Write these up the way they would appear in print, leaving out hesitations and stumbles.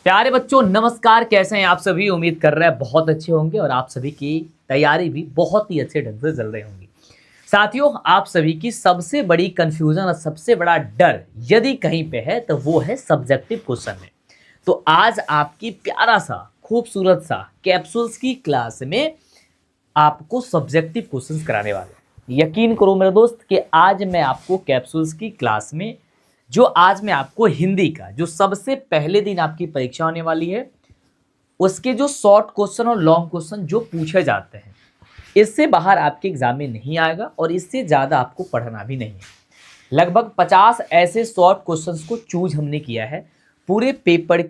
प्यारे बच्चों नमस्कार, कैसे हैं आप सभी। उम्मीद कर रहे हैं बहुत अच्छे होंगे और आप सभी की तैयारी भी बहुत ही अच्छे ढंग से चल रही होंगी। साथियों, आप सभी की सबसे बड़ी कंफ्यूजन और सबसे बड़ा डर यदि कहीं पे है तो वो है सब्जेक्टिव क्वेश्चन में। तो आज आपकी प्यारा सा खूबसूरत सा कैप्सूल्स की क्लास में आपको सब्जेक्टिव क्वेश्चंस कराने वाले हैं। यकीन करो मेरे दोस्त कि आज मैं आपको कैप्सूल्स की क्लास में आज मैं आपको हिंदी का जो सबसे पहले दिन आपकी परीक्षा होने वाली है उसके जो शॉर्ट क्वेश्चन और लॉन्ग क्वेश्चन जो पूछे जाते हैं, इससे बाहर आपके एग्जाम में नहीं आएगा और इससे ज़्यादा आपको पढ़ना भी नहीं है। लगभग 50 ऐसे शॉर्ट क्वेश्चंस को चूज हमने किया है, पूरे पेपर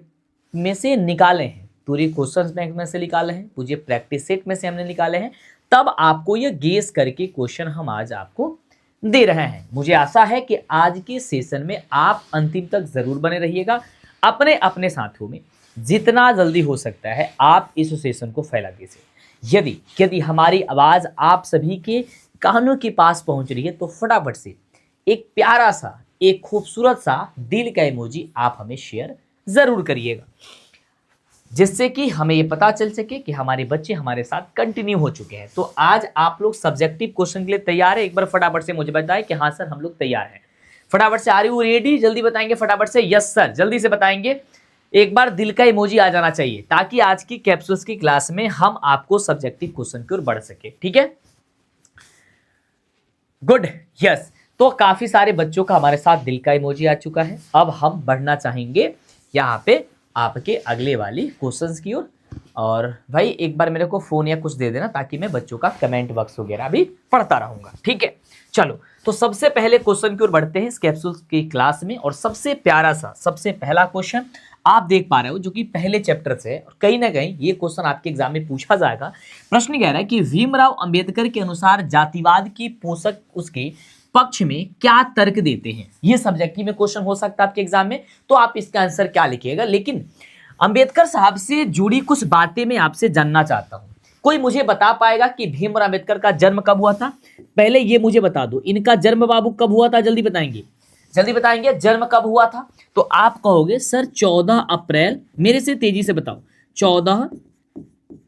में से निकाले हैं, पूरे क्वेश्चंस बैंक में से निकाले हैं, पूरे प्रैक्टिस सेट में से हमने निकाले हैं। तब आपको ये गेस करके क्वेश्चन हम आज आपको दे रहे हैं। मुझे आशा है कि आज के सेशन में आप अंतिम तक जरूर बने रहिएगा। अपने अपने साथियों में जितना जल्दी हो सकता है आप इस सेशन को फैला दीजिए। यदि हमारी आवाज़ आप सभी के कानों के पास पहुंच रही है तो फटाफट से एक प्यारा सा, एक खूबसूरत सा दिल का इमोजी आप हमें शेयर ज़रूर करिएगा, जिससे कि हमें ये पता चल सके कि हमारे बच्चे हमारे साथ कंटिन्यू हो चुके हैं। तो आज आप लोग सब्जेक्टिव क्वेश्चन के लिए तैयार है? एक बार फटाफट से मुझे बताएं कि हाँ सर हम लोग तैयार हैं। फटाफट से आर यू रेडी? जल्दी बताएंगे फटाफट से। यस सर, जल्दी से बताएंगे। एक बार दिल का इमोजी आ जाना चाहिए ताकि आज की कैप्सूल्स की क्लास में हम आपको सब्जेक्टिव क्वेश्चन की ओर बढ़ सके। ठीक है, गुड। यस, तो काफी सारे बच्चों का हमारे साथ दिल का इमोजी आ चुका है। अब हम बढ़ना चाहेंगे यहाँ पे आपके अगले वाली क्वेश्चंस की ओर। और भाई एक बार मेरे को फोन या कुछ दे देना ताकि मैं बच्चों का कमेंट बॉक्स वगैरह भी पढ़ता रहूंगा। ठीक है, चलो तो सबसे पहले क्वेश्चन की ओर बढ़ते हैं इस कैप्सूल की क्लास में। और सबसे प्यारा सा सबसे पहला क्वेश्चन आप देख पा रहे हो जो कि पहले चैप्टर से है और कहीं ना कहीं ये क्वेश्चन आपके एग्जाम में पूछा जाएगा। प्रश्न कह रहा है कि भीमराव अंबेडकर के अनुसार जातिवाद की पोषक उसके पक्ष में क्या तर्क देते हैं। ये सब्जेक्टिव में क्वेश्चन हो सकता है आपके एग्जाम में, तो आप इसका आंसर क्या लिखिएगा। लेकिन अंबेडकर साहब से जुड़ी कुछ बातें मैं आपसे जानना चाहता हूं। कोई मुझे बता पाएगा कि भीमराव अंबेडकर का जन्म कब हुआ था? पहले ये मुझे बता दो, इनका जन्म बाबू कब हुआ था? जल्दी बताएंगे, जल्दी बताएंगे, जन्म कब हुआ था? तो आप कहोगे सर 14 अप्रैल, मेरे से तेजी से बताओ, 14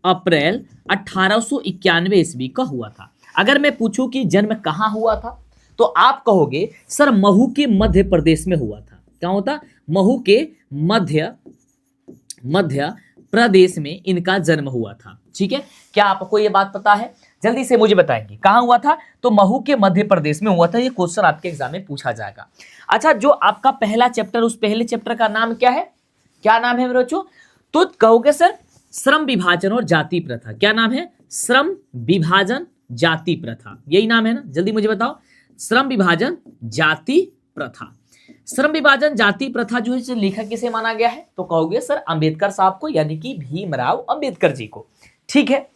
अप्रैल 1891 ईस्वी का हुआ था। अगर मैं पूछूं कि जन्म कहां हुआ था तो आप कहोगे सर महू के मध्य प्रदेश में हुआ था। क्या होता? महू के मध्य प्रदेश में इनका जन्म हुआ था। ठीक है, क्या आपको ये बात पता है? जल्दी से मुझे बताएंगे कहां हुआ था। तो महू के मध्य प्रदेश में हुआ था। ये क्वेश्चन आपके एग्जाम में पूछा जाएगा। अच्छा, जो आपका पहला चैप्टर, उस पहले चैप्टर का नाम क्या है? क्या नाम है मेरे बच्चों? तो कहोगे सर श्रम विभाजन और जाति प्रथा। क्या नाम है? श्रम विभाजन जाति प्रथा, यही नाम है ना? जल्दी मुझे बताओ, श्रम विभाजन जाति प्रथा। श्रम विभाजन जाति प्रथा जो है लेखक किसे माना गया है? तो कहोगे सर अंबेडकर साहब को, यानी कि भीमराव अंबेडकर जी को। ठीक है,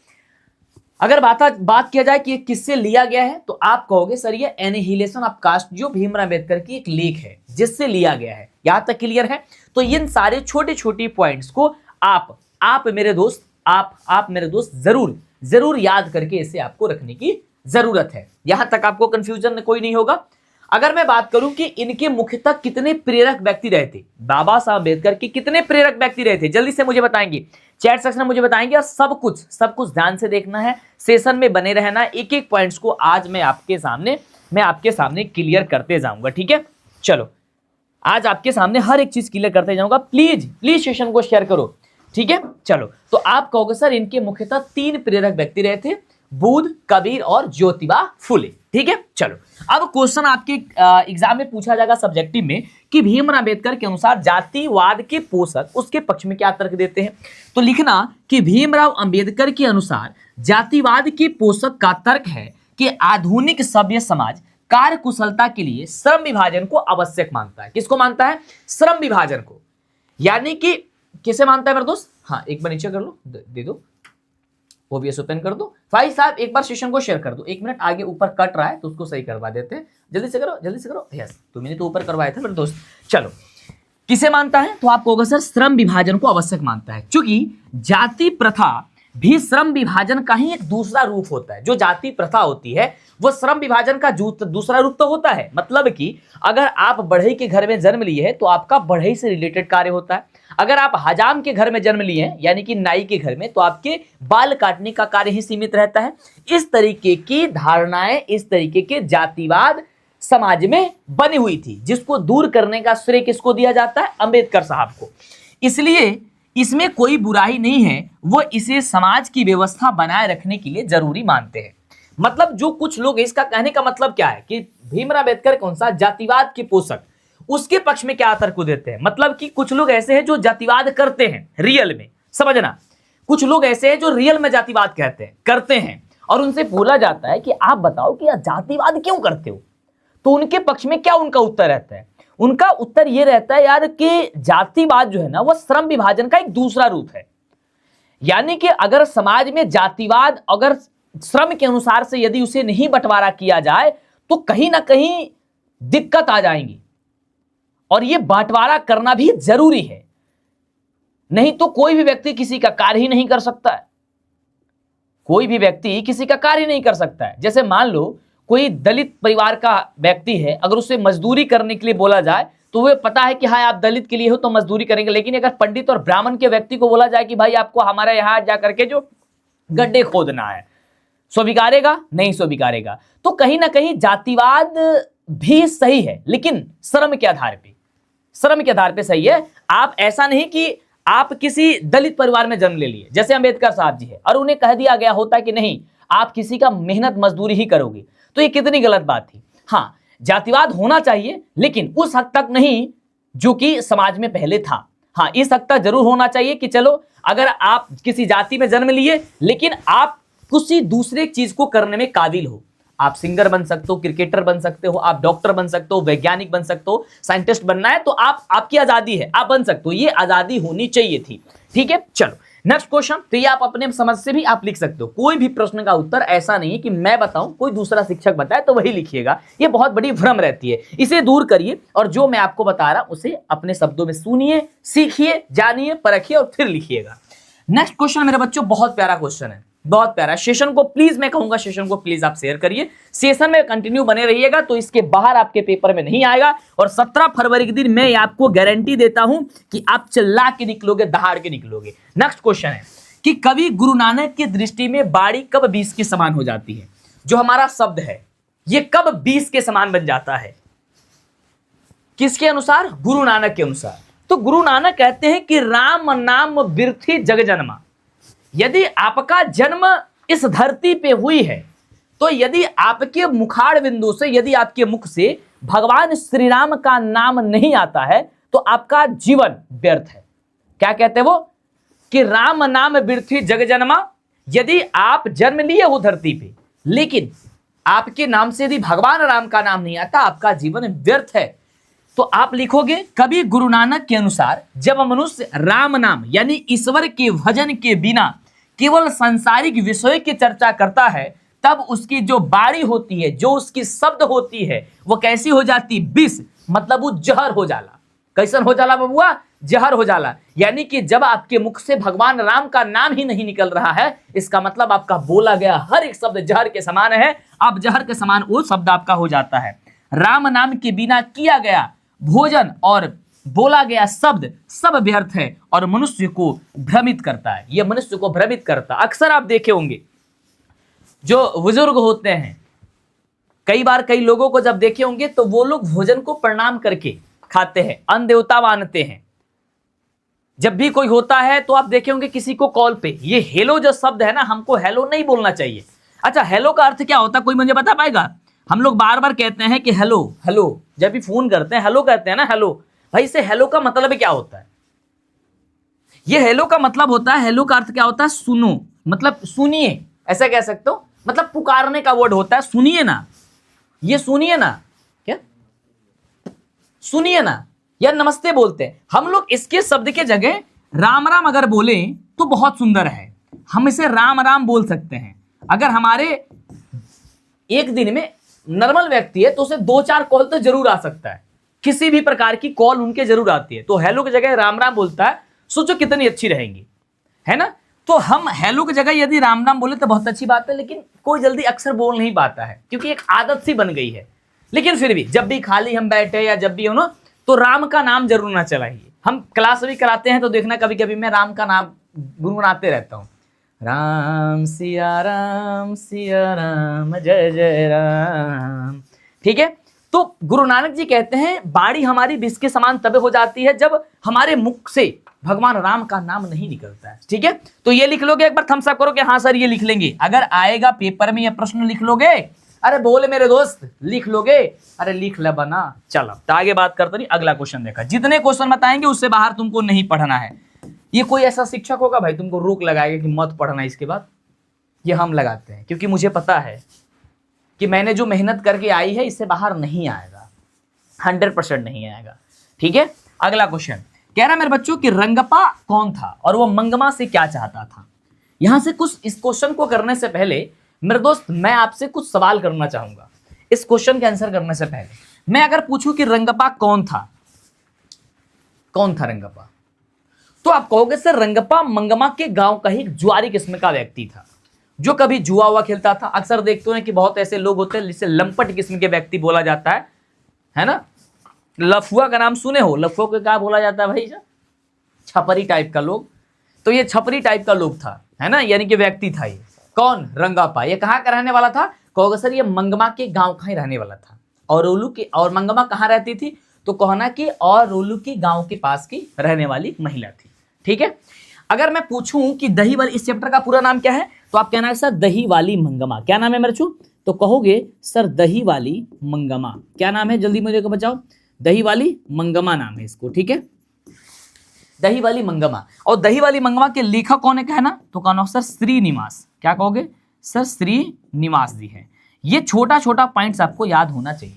अगर बात किया जाए कि ये किससे लिया गया है तो आप कहोगे सर ये एनिहिलेशन ऑफ कास्ट जो भीमराव अंबेडकर की एक लेख है जिससे लिया गया है। यहां तक क्लियर है? तो इन सारे छोटे छोटे पॉइंट्स को आप मेरे दोस्त जरूर याद करके इसे आपको रखने की जरूरत है। यहां तक आपको कंफ्यूजन कोई नहीं होगा। अगर मैं बात करूं कि इनके मुख्यतः कितने प्रेरक व्यक्ति रहे थे, बाबा साहब अम्बेडकर के कितने प्रेरक व्यक्ति रहे थे, जल्दी से मुझे बताएंगे, चैट सेक्शन में मुझे बताएंगे। और सब कुछ ध्यान से देखना है, सेशन में बने रहना है। एक एक पॉइंट्स को आज मैं आपके सामने क्लियर करते जाऊंगा। ठीक है, चलो आज आपके सामने हर एक चीज क्लियर करते जाऊंगा। प्लीज सेशन को शेयर करो। ठीक है, चलो तो आप कहोगे सर इनके मुख्यतः 3 प्रेरक व्यक्ति रहे थे, बुद्ध, कबीर और ज्योतिबा फुले। ठीक है, चलो अब क्वेश्चन आपके एग्जाम में पूछा जाएगा सब्जेक्टिव में कि भीमराव अंबेडकर के अनुसार जातिवाद के पोषक उसके पक्ष में क्या तर्क देते हैं। तो लिखना कि भीमराव अंबेडकर के अनुसार जातिवाद के पोषक का तर्क है कि आधुनिक सभ्य समाज कार्य कुशलता के लिए श्रम विभाजन को आवश्यक मानता है। किसको मानता है? श्रम विभाजन को। यानी कि किसे मानता है मेरे दोस्त? हाँ, एक बार नीचे कर लो, दे दो, ओबीएस ओपन कर दो। भाई साहब एक बार सेशन को शेयर कर दो। 1 मिनट आगे ऊपर कट रहा है तो उसको सही करवा देते हैं। जल्दी से करो। यस, तो मैंने तो ऊपर करवाया था मेरे दोस्त। चलो, किसे मानता है? तो आप कहोगे सर श्रम विभाजन को आवश्यक मानता है, क्योंकि जाति प्रथा भी श्रम विभाजन का ही एक दूसरा रूप होता है। जो जाति प्रथा होती है वो श्रम विभाजन का दूसरा रूप तो होता है। मतलब कि अगर आप बढ़ई के घर में जन्म लिए हैं तो आपका बढ़ई से रिलेटेड कार्य होता है। अगर आप हजाम के घर में जन्म लिए हैं यानी कि नाई के घर में, तो आपके बाल काटने का कार्य ही सीमित रहता है। इस तरीके की धारणाएं, इस तरीके के जातिवाद समाज में बनी हुई थी, जिसको दूर करने का श्रेय किसको दिया जाता है? अंबेडकर साहब को। इसलिए इसमें कोई बुराई नहीं है, वो इसे समाज की व्यवस्था बनाए रखने के लिए जरूरी मानते हैं। मतलब जो कुछ लोग, इसका कहने का मतलब क्या है कि भीमराव अम्बेडकर कौन सा जातिवाद के पोषक, उसके पक्ष में क्या तर्क देते हैं। मतलब कि कुछ लोग ऐसे हैं जो जातिवाद करते हैं रियल में, समझना, कुछ लोग ऐसे हैं जो रियल में जातिवाद करते हैं और उनसे बोला जाता है कि आप बताओ कि जातिवाद क्यों करते हो, तो उनके पक्ष में क्या उनका उत्तर रहता है? उनका उत्तर यह रहता है यार कि जातिवाद जो है ना, वो श्रम विभाजन का एक दूसरा रूप है। यानी कि अगर समाज में जातिवाद, अगर श्रम के अनुसार से यदि उसे नहीं बंटवारा किया जाए तो कहीं ना कहीं दिक्कत आ जाएंगी, और यह बंटवारा करना भी जरूरी है। नहीं तो कोई भी व्यक्ति किसी का कार्य ही नहीं कर सकता है, कोई भी व्यक्ति किसी का कार्य नहीं कर सकता है। जैसे मान लो कोई दलित परिवार का व्यक्ति है, अगर उसे मजदूरी करने के लिए बोला जाए तो वह पता है कि हाँ आप दलित के लिए हो तो मजदूरी करेंगे। लेकिन अगर पंडित और ब्राह्मण के व्यक्ति को बोला जाए कि भाई आपको हमारे यहाँ जा करके जो गड्ढे खोदना है, स्वीकारेगा? नहीं स्वीकारेगा। तो कहीं ना कहीं जातिवाद भी सही है, लेकिन श्रम के आधार पे, श्रम के आधार पे सही है। आप ऐसा नहीं कि आप किसी दलित परिवार में जन्म ले लिए, जैसे अंबेडकर साहब जी है, और उन्हें कह दिया गया होता कि नहीं आप किसी का मेहनत मजदूरी ही करोगे, तो ये कितनी गलत बात थी। हाँ, जातिवाद होना चाहिए, लेकिन उस हद तक नहीं जो कि समाज में पहले था। हाँ, इस हद तक जरूर होना चाहिए कि चलो अगर आप किसी जाति में जन्म लिए, लेकिन आप किसी दूसरे चीज को करने में काबिल हो। आप सिंगर बन सकते हो, क्रिकेटर बन सकते हो, आप डॉक्टर बन सकते हो, वैज्ञानिक बन सकते हो, साइंटिस्ट बनना है तो आपकी आजादी है, आप बन सकते हो। ये आजादी होनी चाहिए थी। ठीक है, चलो नेक्स्ट क्वेश्चन। तो ये आप अपने समझ से भी आप लिख सकते हो। कोई भी प्रश्न का उत्तर ऐसा नहीं है कि मैं बताऊं, कोई दूसरा शिक्षक बताए तो वही लिखिएगा। ये बहुत बड़ी भ्रम रहती है, इसे दूर करिए और जो मैं आपको बता रहा उसे अपने शब्दों में सुनिए, सीखिए, जानिए, परखिए और फिर लिखिएगा। नेक्स्ट क्वेश्चन मेरे बच्चों बहुत प्यारा क्वेश्चन है, बहुत प्यारा। सेशन को प्लीज, मैं कहूंगा सेशन को प्लीज आप शेयर करिए, सेशन में कंटिन्यू बने रहिएगा, तो इसके बाहर आपके पेपर में नहीं आएगा। और 17 फरवरी के दिन मैं आपको गारंटी देता हूं कि आप चिल्ला के निकलोगे, दहाड़ के निकलोगे। नेक्स्ट क्वेश्चन है कि कवि गुरु नानक की दृष्टि में बाड़ी कब 20 के समान हो जाती है? जो हमारा शब्द है ये कब 20 के समान बन जाता है? किसके अनुसार? गुरु नानक के अनुसार। तो गुरु नानक कहते हैं कि राम नाम बिरथी जग जन्मा। यदि आपका जन्म इस धरती पे हुई है, तो यदि आपके मुखार बिंदु से, यदि आपके मुख से भगवान श्री राम का नाम नहीं आता है तो आपका जीवन व्यर्थ है। क्या कहते हैं वो? कि राम नाम बिरथी जग जन्मा। यदि आप जन्म लिए हो धरती पे, लेकिन आपके नाम से यदि भगवान राम का नाम नहीं आता, आपका जीवन व्यर्थ है। तो आप लिखोगे कवि गुरु नानक के अनुसार जब मनुष्य राम नाम यानी ईश्वर के भजन के बिना केवल सांसारिक विषय की चर्चा करता है, तब उसकी जो बाणी होती है, जो उसकी शब्द होती है, वो कैसी हो जाती? विष, मतलब वो जहर हो जाला। कैसन हो जाला बबुआ? जहर हो जाला। यानी कि जब आपके मुख से भगवान राम का नाम ही नहीं निकल रहा है, इसका मतलब आपका बोला गया हर एक शब्द जहर के समान है। अब जहर के समान वो शब्द आपका हो जाता है। राम नाम के बिना किया गया भोजन और बोला गया शब्द सब व्यर्थ है और मनुष्य को भ्रमित करता है। यह मनुष्य को भ्रमित करता है। अक्सर आप देखे होंगे जो बुजुर्ग होते हैं, कई बार कई लोगों को जब देखे होंगे तो वो लोग भोजन को प्रणाम करके खाते हैं, अन्न देवता मानते हैं। जब भी कोई होता है तो आप देखे होंगे किसी को कॉल पे, ये हेलो जो शब्द है ना, हमको हेलो नहीं बोलना चाहिए। अच्छा, हेलो का अर्थ क्या होता है, कोई मुझे बता पाएगा? हम लोग बार बार कहते हैं कि हेलो हेलो, जब भी फोन करते हैं हेलो कहते हैं ना, हेलो। भाई इसे हेलो का मतलब क्या होता है? ये हेलो का मतलब होता है, हेलो का अर्थ क्या होता है? सुनो, मतलब सुनिए, ऐसा कह सकते हो। मतलब पुकारने का वर्ड होता है, सुनिए ना, ये सुनिए ना, क्या सुनिए ना, या नमस्ते बोलते हैं हम लोग। इसके शब्द के जगह राम राम अगर बोले तो बहुत सुंदर है, हम इसे राम राम बोल सकते हैं। अगर हमारे एक दिन में नॉर्मल व्यक्ति है तो उसे 2-4 कॉल तो जरूर आ सकता है, किसी भी प्रकार की कॉल उनके जरूर आती है, तो हेलो की जगह राम राम बोलता है। सोचो कितनी अच्छी रहेंगी, है ना? तो हम हेलो की जगह यदि राम नाम बोले तो बहुत अच्छी बात है, लेकिन कोई जल्दी अक्सर बोल नहीं पाता है क्योंकि एक आदत सी बन गई है। लेकिन फिर भी जब भी खाली हम बैठे या जब भी हो ना, तो राम का नाम जरूर ना चलाइए। हम क्लास भी कराते हैं तो देखना कभी कभी मैं राम का नाम गुनगुनाते रहता हूँ, राम सिया राम जय जय राम। ठीक है, तो गुरु नानक जी कहते हैं बाणी हमारी विष के समान तब हो जाती है जब हमारे मुख से भगवान राम का नाम नहीं निकलता है। ठीक है, तो ये लिख लोगे, एक बार थम्स अप करो कि हाँ सर ये लिख लेंगे। अगर आएगा पेपर में ये प्रश्न लिख लोगे, अरे बोले मेरे दोस्त लिख लोगे, अरे लिख ले बना। चलो तो आगे बात करते नहीं, अगला क्वेश्चन देखा। जितने क्वेश्चन बताएंगे उससे बाहर तुमको नहीं पढ़ना है। ये कोई ऐसा शिक्षक होगा भाई तुमको रोक लगाएगा कि मत पढ़ना इसके बाद? ये हम लगाते हैं क्योंकि मुझे पता है कि मैंने जो मेहनत करके आई है इससे बाहर नहीं आएगा, 100% नहीं आएगा। ठीक है, अगला क्वेश्चन कह रहा मेरे बच्चों कि रंगप्पा कौन था और वो मंगमा से क्या चाहता था। यहां से कुछ इस क्वेश्चन को करने से पहले मेरे दोस्त मैं आपसे कुछ सवाल करना चाहूंगा। इस क्वेश्चन के आंसर करने से पहले मैं अगर पूछूं कि रंगप्पा कौन था, कौन था रंगप्पा, तो आप कहोगे सर रंगप्पा मंगमा के गांव का ही जुआरी किस्म का व्यक्ति था जो कभी जुआ हुआ खेलता था। अक्सर देखते हैं कि बहुत ऐसे लोग होते हैं जिसे लंपट किस्म के व्यक्ति बोला जाता है ना। लफुआ का नाम सुने हो? लफुआ को क्या बोला जाता है भाई? छपरी टाइप का लोग। तो ये छपरी टाइप का लोग था, है ना, यानी कि व्यक्ति था। ये कौन? रंगप्पा। ये कहाँ का रहने वाला था? कहोगे सर ये मंगमा के गांव का ही रहने वाला था। और मंगमा कहाँ रहती थी? तो कहना कि और रोलू की गांव के पास की रहने वाली महिला थी। ठीक है, अगर मैं पूछूं कि दही वाली, इस चैप्टर का पूरा नाम क्या है, तो आप कहना है सर दही वाली मंगमा। क्या नाम है मेरे छू? तो कहोगे सर दही वाली मंगमा। क्या नाम है? जल्दी मुझे को बताओ। दही वाली मंगमा नाम है इसको। ठीक है, दही वाली मंगमा। और दही वाली मंगमा के लेखक कौन है कहना? तो कहना सर श्रीनिवास। क्या कहोगे? सर श्रीनिवास जी है। ये छोटा छोटा पॉइंट्स आपको याद होना चाहिए।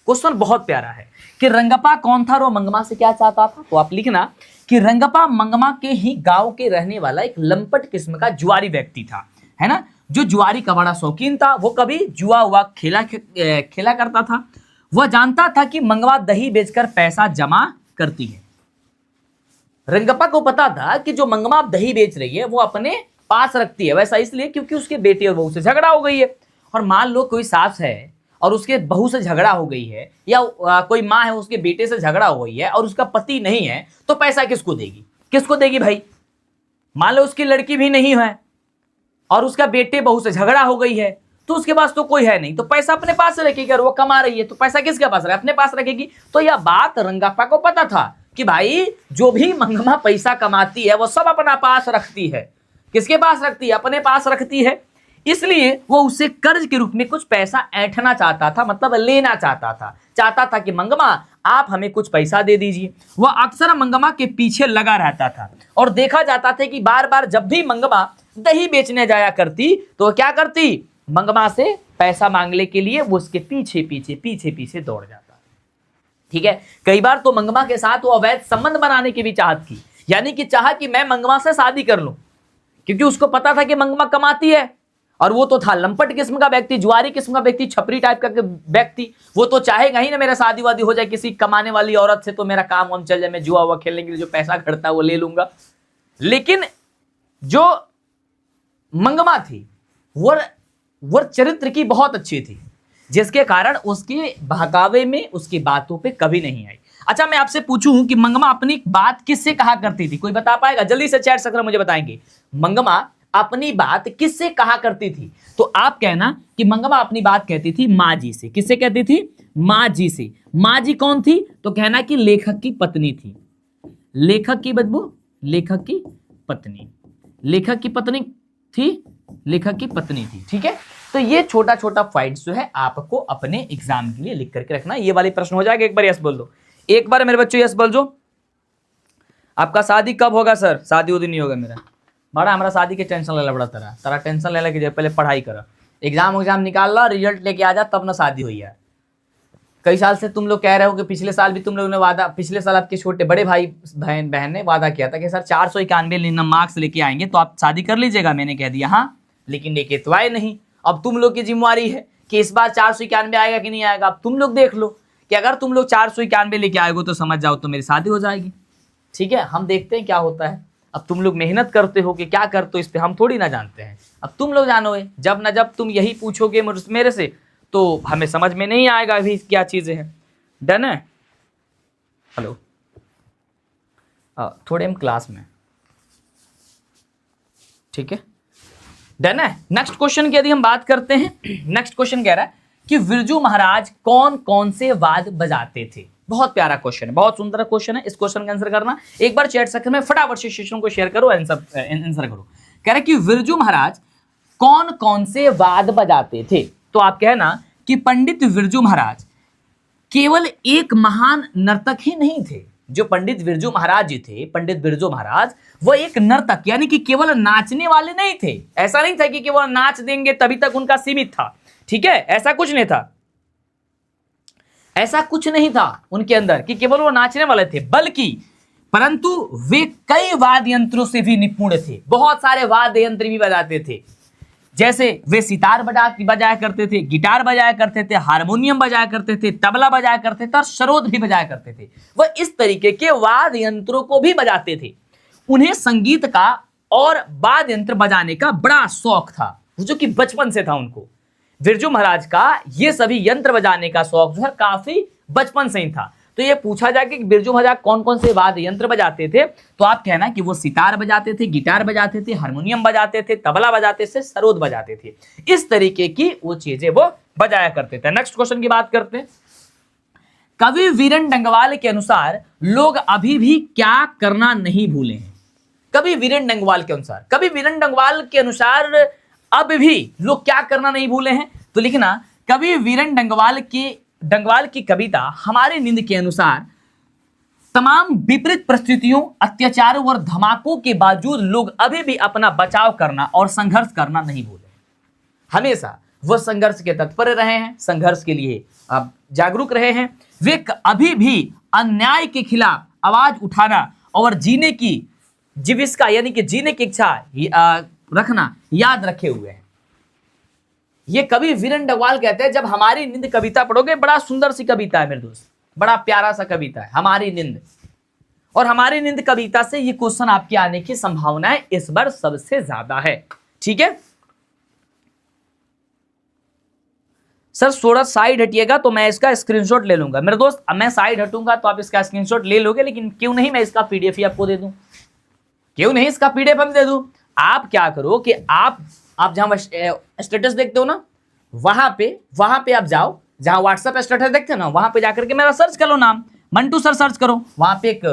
क्वेश्चन बहुत प्यारा है कि रंगप्पा कौन था और वो मंगमा से क्या चाहता था। तो आप लिखना कि रंगप्पा मंगमा के ही गांव के रहने वाला एक लंपट किस्म का जुआरी व्यक्ति था, है ना, जो जुआरी का बड़ा शौकीन था। वो कभी जुआ हुआ खेला करता था। वह जानता था कि मंगवा दही बेचकर पैसा जमा करती है। रंगप्पा को पता था कि जो मंगमा दही बेच रही है वो अपने पास रखती है। वैसा इसलिए क्योंकि उसके बेटे और बहू से झगड़ा हो गई है। और मान लो कोई सास है और उसके बहू से झगड़ा हो गई है, या कोई माँ है उसके बेटे से झगड़ा हो गई है और उसका पति नहीं है, तो पैसा किसको देगी? किसको देगी भाई? मान लो उसकी लड़की भी नहीं है और उसका बेटे बहू से झगड़ा हो गई है, तो उसके पास तो कोई है नहीं, तो पैसा अपने पास रखेगी। और वो कमा रही है तो पैसा किसके पास रहे? अपने पास रखेगी। तो यह बात रंगप्पा को पता था कि भाई जो भी मंगमा पैसा कमाती है वो सब अपना पास रखती है। किसके पास रखती है? अपने पास रखती है। इसलिए वो उसे कर्ज के रूप में कुछ पैसा ऐंठना चाहता था, मतलब लेना चाहता था कि मंगमा आप हमें कुछ पैसा दे दीजिए। वह अक्सर मंगमा के पीछे लगा रहता था और देखा जाता था कि बार बार जब भी मंगमा दही बेचने जाया करती तो क्या करती? मंगमा से पैसा मांगने के लिए वो उसके पीछे पीछे दौड़ जाता। ठीक है, कई बार तो मंगमा के साथ वो अवैध संबंध बनाने की भी चाहत की, यानी कि चाहा कि मैं मंगमा से शादी कर लूं, क्योंकि उसको पता था कि मंगमा कमाती है और वो तो था लंपट किस्म का व्यक्ति, जुआरी किस्म का व्यक्ति, छपरी टाइप का व्यक्ति। वो तो चाहेगा ही ना मेरा शादी वादी हो जाए किसी कमाने वाली औरत से, तो मेरा काम वाम चल जाए, मैं जुआ हुआ खेलने के लिए जो पैसा खर्चा है वो ले लूंगा। लेकिन जो मंगमा थी वो चरित्र की बहुत अच्छी थी, जिसके कारण उसके बहकावे में उसकी बातों पे कभी नहीं आई। अच्छा, मैं आपसे पूछूं कि मंगमा अपनी बात किससे कहा करती थी? कोई बता पाएगा? जल्दी से चैट सेक्शन मुझे बताएंगे। मंगमा अपनी बात किससे कहा करती थी? तो आप कहना कि मंगमा अपनी बात कहती थी माँ जी से। किससे कहती थी? माँ जी से। माँ जी कौन थी? तो कहना कि लेखक की पत्नी थी। लेखक की बदबू, लेखक की पत्नी, लेखक की पत्नी थी, लेखक की पत्नी थी। ठीक है, तो ये छोटा छोटा पॉइंट्स जो है आपको अपने एग्जाम के लिए लिख करके रखना। ये वाले प्रश्न हो जाएगा। एक बार यस बोल दो, एक बार मेरे बच्चों यस बोल दो। आपका शादी कब होगा सर? शादी उदी नहीं होगा मेरा। बड़ा हमारा शादी के टेंशन ले ला, बड़ा तारा टेंशन ले ला कि पहले पढ़ाई कर, एग्जाम निकाल ला, रिजल्ट लेके आ जा, तब ना शादी हुई है। कई साल से तुम लोग कह रहे हो कि पिछले साल भी तुम लोगों ने वादा, पिछले साल आपके छोटे बड़े भाई बहन ने वादा किया था कि सर 491 मार्क्स लेके आएंगे तो आप शादी कर लीजिएगा। मैंने कह दिया हाँ, लेकिन लेके तो आए नहीं। अब तुम लोग की जिम्मेवारी है कि इस बार 491 आएगा कि नहीं आएगा। अब तुम लोग देख लो कि अगर तुम लोग 491 लेके आएगो तो समझ जाओ तो मेरी शादी हो जाएगी। ठीक है, हम देखते हैं क्या होता है। अब तुम लोग मेहनत करते हो कि क्या करते हो इस पे हम थोड़ी ना जानते हैं, अब तुम लोग जानोगे। जब ना जब तुम यही पूछोगे मेरे से तो हमें समझ में नहीं आएगा अभी क्या चीजें हैं। डन है? हेलो, थोड़े हम क्लास में, ठीक है, डन है। नेक्स्ट क्वेश्चन की यदि हम बात करते हैं, नेक्स्ट क्वेश्चन कह रहा है कि बिरजू महाराज कौन कौन से वाद बजाते थे। बहुत प्यारा क्वेश्चन है, बहुत सुंदर क्वेश्चन है। इस क्वेश्चन का आंसर करना एक बार चैट सेक्शन में फटाफट से सेशन को शेयर करो, आंसर करो। कह रहा है कि बिरजू महाराज कौन कौन से वाद बजाते थे। तो आप कहना कि पंडित बिरजू महाराज केवल एक महान नर्तक ही नहीं थे। जो पंडित बिरजू महाराज जी थे, पंडित बिरजू महाराज, वो एक नर्तक यानी कि केवल नाचने वाले नहीं थे। ऐसा नहीं था कि केवल नाच देंगे तभी तक उनका सीमित था, ठीक है, ऐसा कुछ नहीं था, ऐसा कुछ नहीं था उनके अंदर कि केवल वो नाचने वाले थे, बल्कि परंतु वे कई वाद्य यंत्रों से भी निपुण थे। बहुत सारे वाद्य यंत्र भी बजाते थे, जैसे वे सितार बजाया करते थे, गिटार बजाया करते थे, हारमोनियम बजाया करते थे, तबला बजाया करते थे और सरोद भी बजाया करते थे। वह इस तरीके के वाद्य यंत्रों को भी बजाते थे। उन्हें संगीत का और वाद्य यंत्र बजाने का बड़ा शौक था, जो कि बचपन से था उनको। बिरजू महाराज का ये सभी यंत्र बजाने का शौक जो है काफी बचपन से ही था। तो ये पूछा जाए कि बिरजू महाराज कौन कौन से वाद्य यंत्र बजाते थे, तो आप कहना कि वो सितार बजाते थे, गिटार बजाते थे, हारमोनियम बजाते थे, तबला बजाते थे, सरोद बजाते थे। इस तरीके की वो चीजें वो बजाया करते थे। नेक्स्ट क्वेश्चन की बात करते हैं। कवि वीरेन डंगवाल के अनुसार लोग अभी भी क्या करना नहीं भूले हैं। कवि वीरेन डंगवाल के अनुसार, कवि वीरेन डंगवाल के अनुसार अब भी लोग क्या करना नहीं भूले हैं। तो लिखना कवि वीरेन डंगवाल की कविता हमारी नींद के अनुसार तमाम विपरीत परिस्थितियों, अत्याचारों और धमाकों के बावजूद लोग अभी भी अपना बचाव करना और संघर्ष करना नहीं भूले। हमेशा वो संघर्ष के तत्पर रहे हैं, संघर्ष के लिए अब जागरूक रहे हैं। वे अभी भी अन्याय के खिलाफ आवाज उठाना और जीने की जीविका यानी कि जीने की इच्छा रखना याद रखे हुए हैं। ये कवि वीरेन डंगवाल कहते हैं, जब हमारी नींद कविता पढ़ोगे, बड़ा सुंदर सी कविता है मेरे दोस्त, बड़ा प्यारा सा कविता है हमारी नींद। और हमारी नींद कविता से ये क्वेश्चन आपके आने की संभावनाएं इस बार सबसे ज्यादा है, ठीक है। सर थोड़ा साइड हटिएगा तो मैं इसका स्क्रीनशॉट ले लूंगा मेरे दोस्त। अब मैं साइड हटूंगा तो आप इसका स्क्रीनशॉट ले लोगे, लेकिन क्यों नहीं मैं इसका पीडीएफ ही आपको दे दूं, क्यों नहीं इसका पीडीएफ हम दे दूं। आप क्या करो कि आप जहां स्टेटस देखते हो ना, वहां पे आप जाओ, जहां व्हाट्सएप स्टेटस देखते हो ना, वहां पे जाकर के मेरा सर्च कर लो, नाम मंटू सर सर्च करो, वहां पे एक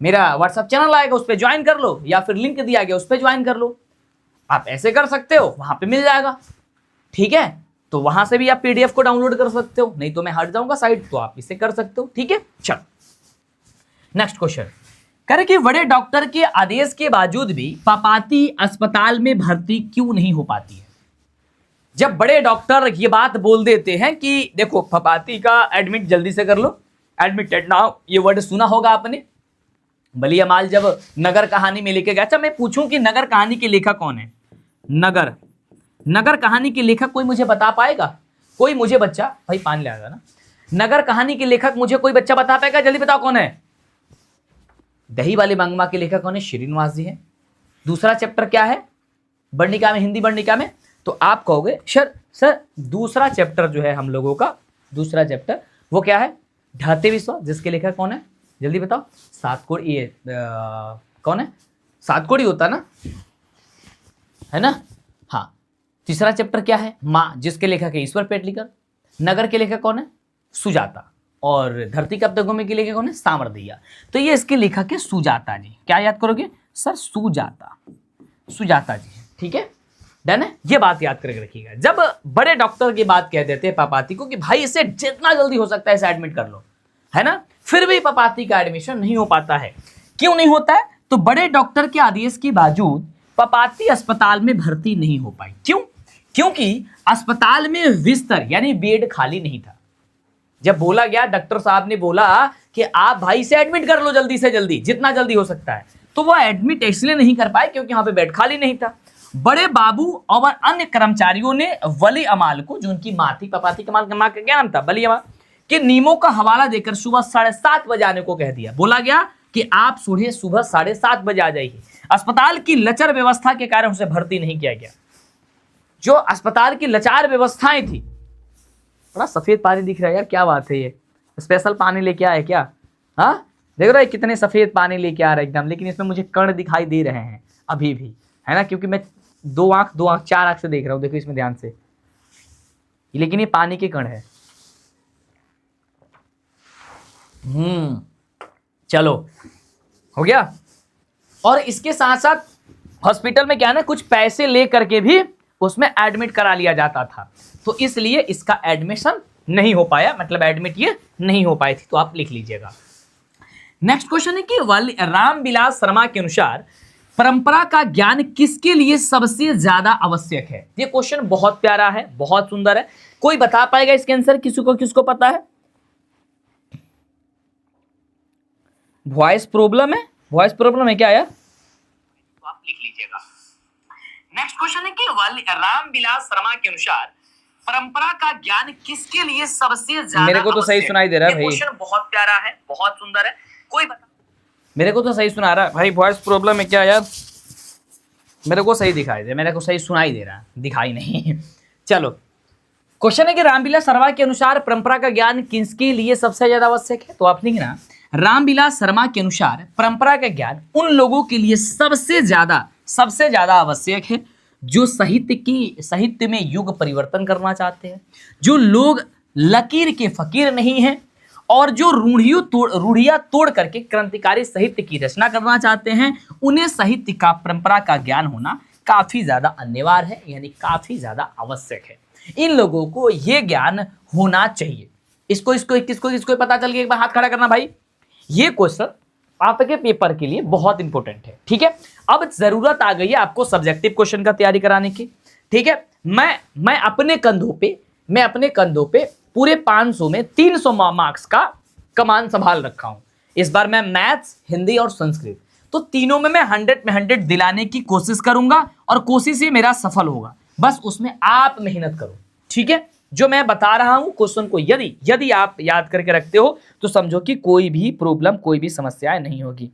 मेरा व्हाट्सएप चैनल आएगा, उस पर ज्वाइन कर लो, या फिर लिंक दिया गया उस पर ज्वाइन कर लो। आप ऐसे कर सकते हो, वहां पे मिल जाएगा, ठीक है। तो वहां से भी आप पीडीएफ को डाउनलोड कर सकते हो, नहीं तो मैं हट जाऊंगा साइड, तो आप इसे कर सकते हो, ठीक है। चलो नेक्स्ट क्वेश्चन करें कि बड़े डॉक्टर के आदेश के बावजूद भी पापाती अस्पताल में भर्ती क्यों नहीं हो पाती है। जब बड़े डॉक्टर ये बात बोल देते हैं कि देखो पापाती का एडमिट जल्दी से कर लो, एडमिटेड नाउ, ये वर्ड सुना होगा आपने। बलिया माल जब नगर कहानी में लेके गया, अच्छा मैं पूछूं कि नगर कहानी के लेखक कौन है। नगर कहानी के लेखक कोई मुझे बता पाएगा? कोई मुझे बच्चा, भाई पान ले आएगा ना। नगर कहानी के लेखक मुझे कोई बच्चा बता पाएगा? जल्दी बताओ कौन है। दही वाले बांगमा के लेखक कौन है? श्रीनिवास जी है। दूसरा चैप्टर क्या है वर्णिका में, हिंदी वर्णिका में? तो आप कहोगे सर दूसरा चैप्टर जो है हम लोगों का, दूसरा चैप्टर वो क्या है? ढाते विश्वास, जिसके लेखक कौन है? जल्दी बताओ। सातकोड़ी, ये कौन है? सातकोड़ी होता ना, है ना? हाँ। तीसरा चैप्टर क्या है? माँ, जिसके लेखक है ईश्वर पेटलीकर। नगर के लेखक कौन है? सुजाता। और धरती का अपने के लेखक कौन है? सामरदैया। तो ये इसके लेखक है सुजाता जी। क्या याद करोगे सर? सुजाता जी, ठीक है, डन है। ये बात याद करके रखिएगा। जब बड़े डॉक्टर की बात कह देते हैं पापाती को कि भाई इसे जितना जल्दी हो सकता है इसे एडमिट कर लो, है ना, फिर भी पापाती का एडमिशन नहीं हो पाता है। क्यों नहीं होता है? तो बड़े डॉक्टर के आदेश के बावजूद पापाती अस्पताल में भर्ती नहीं हो पाई। क्यों? क्योंकि अस्पताल में बिस्तर यानी बेड खाली नहीं था। जब बोला गया, डॉक्टर साहब ने बोला कि आप भाई से एडमिट कर लो जल्दी से जल्दी, जितना जल्दी हो सकता है, तो वो एडमिट इसलिए नहीं कर पाए क्योंकि यहाँ पे बेड खाली नहीं था। बड़े बाबू और अन्य कर्मचारियों ने वली अमाल को, जो उनकी माँ थी, पापाती कमाल की माँ का क्या नाम था? वली अमाल, के नियमों का हवाला देकर सुबह 7:30 बजे आने को कह दिया। बोला गया कि आप सुबह 7:30 बजे आ जाइए। अस्पताल की लचर व्यवस्था के कारण उसे भर्ती नहीं किया गया। जो अस्पताल की लचार व्यवस्थाएं थी। बड़ा सफेद पानी दिख रहा है यार, क्या बात है, ये स्पेशल पानी लेके आए क्या? हाँ, देख रहे हो कितने सफेद पानी लेके आ रहे हैं एकदम, लेकिन इसमें मुझे कण दिखाई दे रहे हैं अभी भी, है ना, क्योंकि मैं दो आंख 4 आंख से देख रहा हूँ। देखो इसमें ध्यान से, लेकिन ये पानी के कण है। चलो हो गया। और इसके साथ साथ हॉस्पिटल में क्या है ना, कुछ पैसे ले करके भी उसमें एडमिट करा लिया जाता था, तो इसलिए इसका एडमिशन नहीं हो पाया, मतलब एडमिट ये नहीं हो पाई थी, तो आप लिख लीजिएगा। नेक्स्ट क्वेश्चन है कि रामविलास शर्मा के अनुसार परंपरा का ज्ञान किसके लिए सबसे ज्यादा आवश्यक है? ये क्वेश्चन बहुत प्यारा है, बहुत सुंदर है। कोई बता पाएगा इसके आंसर? किसको पता है? वॉइस प्रॉब्लम है? वॉइस प्रॉब्लम है क्या यार? तो आप लिख लीजिएगा। नेक्स्ट क्वेश्चन है कि रामविलास शर्मा के अनुसार परंपरा का ज्ञान किसके लिए सबसे ज्यादा? मेरे को तो सही सुनाई दे रहा है भाई। क्वेश्चन बहुत प्यारा है, बहुत सुंदर है। कोई बता, मेरे को तो सही सुना रहा है भाई। वॉइस प्रॉब्लम है क्या यार? मेरे को सही दिखाई दे, मेरे को सही सुनाई दे रहा है, दिखाई नहीं। चलो, क्वेश्चन है कि रामविलास शर्मा के अनुसार परंपरा का ज्ञान किसके लिए सबसे ज्यादा आवश्यक है? तो आप लिखना, रामविलास शर्मा के अनुसार परंपरा का ज्ञान उन लोगों के लिए सबसे ज्यादा आवश्यक है जो साहित्य में युग परिवर्तन करना चाहते हैं, जो लोग लकीर के फकीर नहीं हैं और जो रूढ़ियां तोड़ करके क्रांतिकारी साहित्य की रचना करना चाहते हैं। उन्हें साहित्य का परंपरा का ज्ञान होना काफी ज्यादा अनिवार्य है, यानी काफी ज्यादा आवश्यक है। इन लोगों को यह ज्ञान होना चाहिए। किसको पता चल गया? एक बार हाथ खड़ा करना भाई। ये क्वेश्चन आपके पेपर के लिए बहुत इंपॉर्टेंट है, ठीक है। अब जरूरत आ गई है आपको सब्जेक्टिव क्वेश्चन का तैयारी कराने की, ठीक है। मैं अपने कंधों पे पूरे 500 में 300 मार्क्स का कमान संभाल रखा हूं। इस बार मैं मैथ्स, हिंदी और संस्कृत, तो तीनों में मैं 100 में 100 दिलाने की कोशिश करूंगा और कोशिश ही मेरा सफल होगा। बस उसमें आप मेहनत करो, ठीक है। जो मैं बता रहा हूं क्वेश्चन को यदि आप याद करके रखते हो तो समझो कि कोई भी प्रॉब्लम, कोई भी समस्याएं नहीं होगी।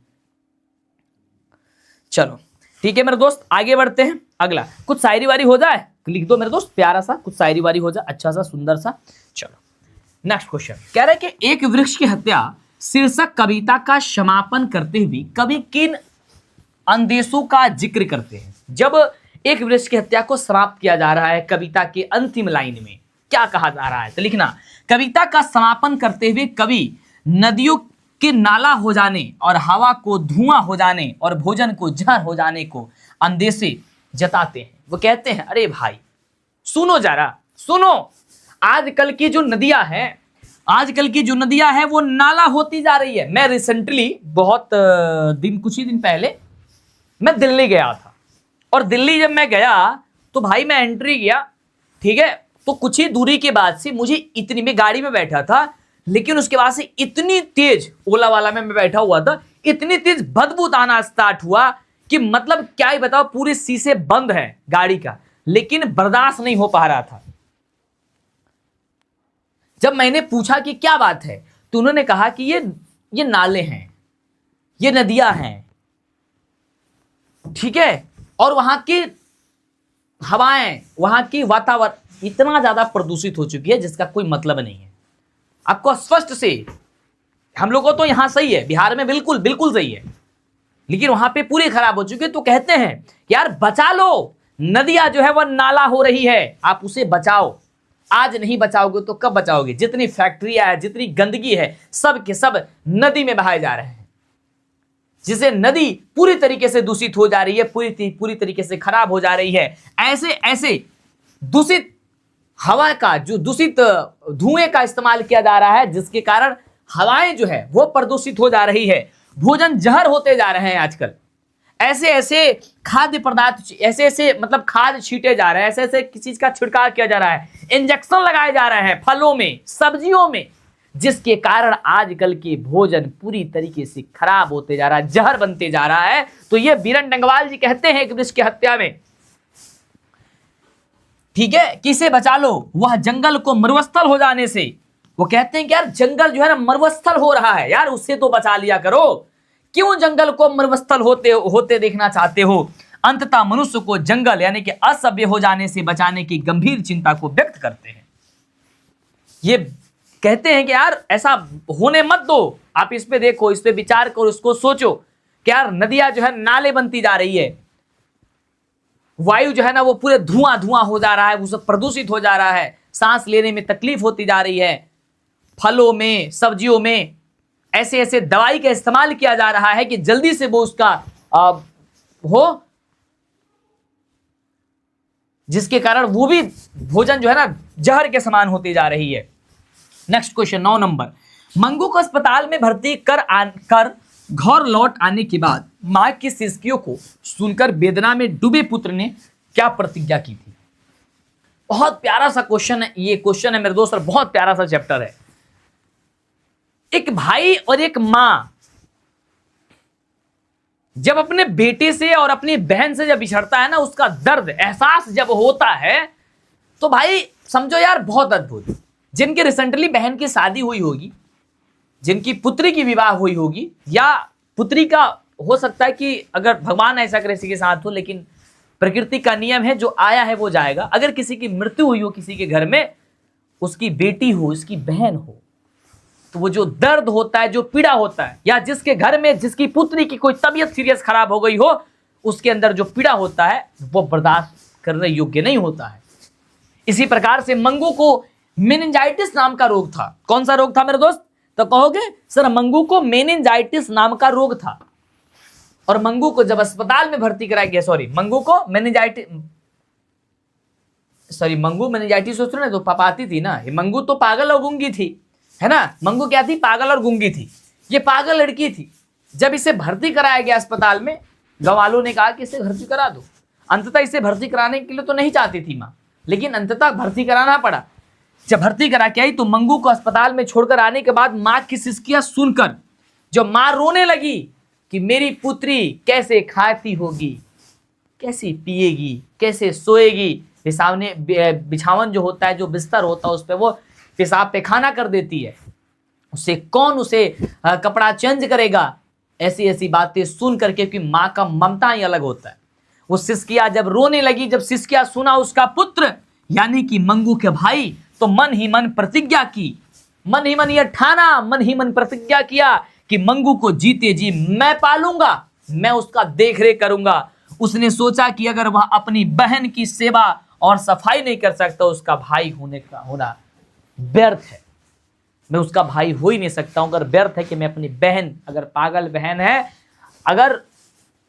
चलो ठीक है मेरे दोस्त, आगे बढ़ते हैं। अगला कुछ शायरी वारी हो जाए तो लिख दो मेरे दोस्त, प्यारा सा कुछ शायरी वारी हो जाए, अच्छा सा सुंदर सा। चलो नेक्स्ट क्वेश्चन कह रहे हैं कि एक वृक्ष की हत्या शीर्षक कविता का समापन करते हुए कवि किन अंदेशों का जिक्र करते हैं? जब एक वृक्ष की हत्या को समाप्त किया जा रहा है कविता के अंतिम लाइन में क्या कहा जा रहा है? तो लिखना, कविता का समापन करते हुए कवि नदियों के नाला हो जाने और हवा को धुआं हो जाने और भोजन को जहर हो जाने को अंदेशे जताते हैं। वो कहते हैं, अरे भाई सुनो जरा, सुनो, आजकल की जो नदियां हैं वो नाला होती जा रही है। मैं रिसेंटली कुछ ही दिन पहले मैं दिल्ली गया था, और दिल्ली जब मैं गया तो भाई मैं एंट्री किया, ठीक है, तो कुछ ही दूरी के बाद से मैं गाड़ी में बैठा था, लेकिन उसके बाद से इतनी तेज, ओला वाला में मैं बैठा हुआ था, इतनी तेज बदबू आना स्टार्ट हुआ कि मतलब क्या ही बताओ, पूरे शीशे बंद है गाड़ी का, लेकिन बर्दाश्त नहीं हो पा रहा था। जब मैंने पूछा कि क्या बात है, तो उन्होंने कहा कि ये नाले हैं, ये नदियां हैं, ठीक है, और वहां की हवाएं, वहां की वातावरण इतना ज्यादा प्रदूषित हो चुकी है जिसका कोई मतलब नहीं है। आपको स्पष्ट से, हम लोगों को तो यहां सही है, बिहार में बिल्कुल सही है, लेकिन वहां पे पूरी खराब हो चुकी है। तो कहते हैं कि यार बचा लो, नदियां जो है वह नाला हो रही है, आप उसे बचाओ। आज नहीं बचाओगे तो कब बचाओगे? जितनी फैक्ट्रियां है, जितनी गंदगी है, सब के सब नदी में बहाए जा रहे हैं, जिससे नदी पूरी तरीके से दूषित हो जा रही है, पूरी तरीके से खराब हो जा रही है। ऐसे दूषित हवा का, जो दूषित धुएं का इस्तेमाल किया जा रहा है, जिसके कारण हवाएं जो है वो प्रदूषित हो जा रही है, भोजन जहर होते जा रहे हैं आजकल। ऐसे खाद्य पदार्थ, ऐसे मतलब खाद छीटे जा रहे हैं, ऐसे किसी चीज का छिड़काव किया जा रहा है, इंजेक्शन लगाए जा रहे हैं फलों में, सब्जियों में, जिसके कारण आजकल के भोजन पूरी तरीके से खराब होते जा रहा है, जहर बनते जा रहा है। तो ये बीरन डंगवाल जी कहते हैं एक वृक्ष की हत्या में, ठीक है, किसे बचा लो, वह जंगल को मरुस्थल हो जाने से। वो कहते हैं कि यार जंगल जो है ना मरुस्थल हो रहा है, यार उससे तो बचा लिया करो। क्यों जंगल को मरुस्थल होते होते देखना चाहते हो? अंततः मनुष्य को जंगल यानी कि असभ्य हो जाने से बचाने की गंभीर चिंता को व्यक्त करते हैं। ये कहते हैं कि यार ऐसा होने मत दो, आप इस पे देखो, इस पे विचार करो, इसको सोचो कि यार नदियां जो है नाले बनती जा रही है, वायु जो है ना वो पूरे धुआं धुआं हो जा रहा है, वो सब प्रदूषित हो जा रहा है, सांस लेने में तकलीफ होती जा रही है, फलों में सब्जियों में ऐसे ऐसे दवाई का इस्तेमाल किया जा रहा है कि जल्दी से वो उसका हो, जिसके कारण वो भी भोजन जो है ना जहर के समान होती जा रही है। नेक्स्ट क्वेश्चन 9 नंबर, मंगू को अस्पताल में भर्ती कर घर लौट आने के बाद मां की सिसकियों को सुनकर वेदना में डूबे पुत्र ने क्या प्रतिज्ञा की थी? बहुत प्यारा सा क्वेश्चन है, ये क्वेश्चन है मेरे दोस्त, और बहुत प्यारा सा चैप्टर है। एक भाई और एक मां जब अपने बेटे से और अपनी बहन से जब बिछड़ता है ना, उसका दर्द एहसास जब होता है तो भाई समझो यार बहुत अद्भुत। जिनकी रिसेंटली बहन की शादी हुई होगी, जिनकी पुत्री की विवाह हुई होगी, या पुत्री का हो सकता है कि अगर भगवान ऐसा करे किसी के साथ हो, लेकिन प्रकृति का नियम है जो आया है वो जाएगा। अगर किसी की मृत्यु हुई हो किसी के घर में, उसकी बेटी हो, उसकी बहन हो, तो वो जो दर्द होता है, जो पीड़ा होता है, या जिसके घर में जिसकी पुत्री की कोई तबीयत सीरियस खराब हो गई हो, उसके अंदर जो पीड़ा होता है वो बर्दाश्त करने योग्य नहीं होता है। इसी प्रकार से मंगू को मेनिंजाइटिस नाम का रोग था। कौन सा रोग था मेरे दोस्त? तो कहोगे सर मंगू को मेनिंजाइटिस नाम का रोग था, और मंगू को जब अस्पताल में भर्ती कराया गया, मंगू मेनिंजाइटिस सोच रहे ना, तो पापाती थी ना, ये मंगू तो पागल और गूंगी थी, है ना। मंगू क्या थी? पागल और गूंगी थी। ये पागल लड़की थी। जब इसे भर्ती कराया गया अस्पताल में, गाँव वालों ने कहा कि इसे भर्ती करा दो। अंततः इसे भर्ती कराने के लिए तो नहीं चाहती थी माँ, लेकिन अंततः भर्ती कराना पड़ा। जब भर्ती करा के आई तो मंगू को अस्पताल में छोड़कर आने के बाद माँ की सिसकियां सुनकर जब माँ रोने लगी कि मेरी पुत्री कैसे खाती होगी, कैसे पिएगी, कैसे सोएगी, बिछावन जो होता है, जो बिस्तर होता है, उस पर वो पेशाब पैखाना कर देती है, उसे कौन उसे कपड़ा चेंज करेगा, ऐसी ऐसी बातें सुन करके, क्योंकि माँ का ममता ही अलग होता है। वो सिसकिया जब रोने लगी, जब सिसकिया सुना उसका पुत्र यानी कि मंगू के भाई, तो मन ही मन प्रतिज्ञा की, मन ही मन यह ठाना, मन ही मन प्रतिज्ञा किया कि मंगू को जीते जी मैं पालूंगा, मैं उसका देख रेख करूंगा। उसने सोचा कि अगर वह अपनी बहन की सेवा और सफाई नहीं कर सकता, उसका भाई होना व्यर्थ है। मैं उसका भाई हो ही नहीं सकता हूं अगर व्यर्थ है कि मैं अपनी बहन, अगर पागल बहन है, अगर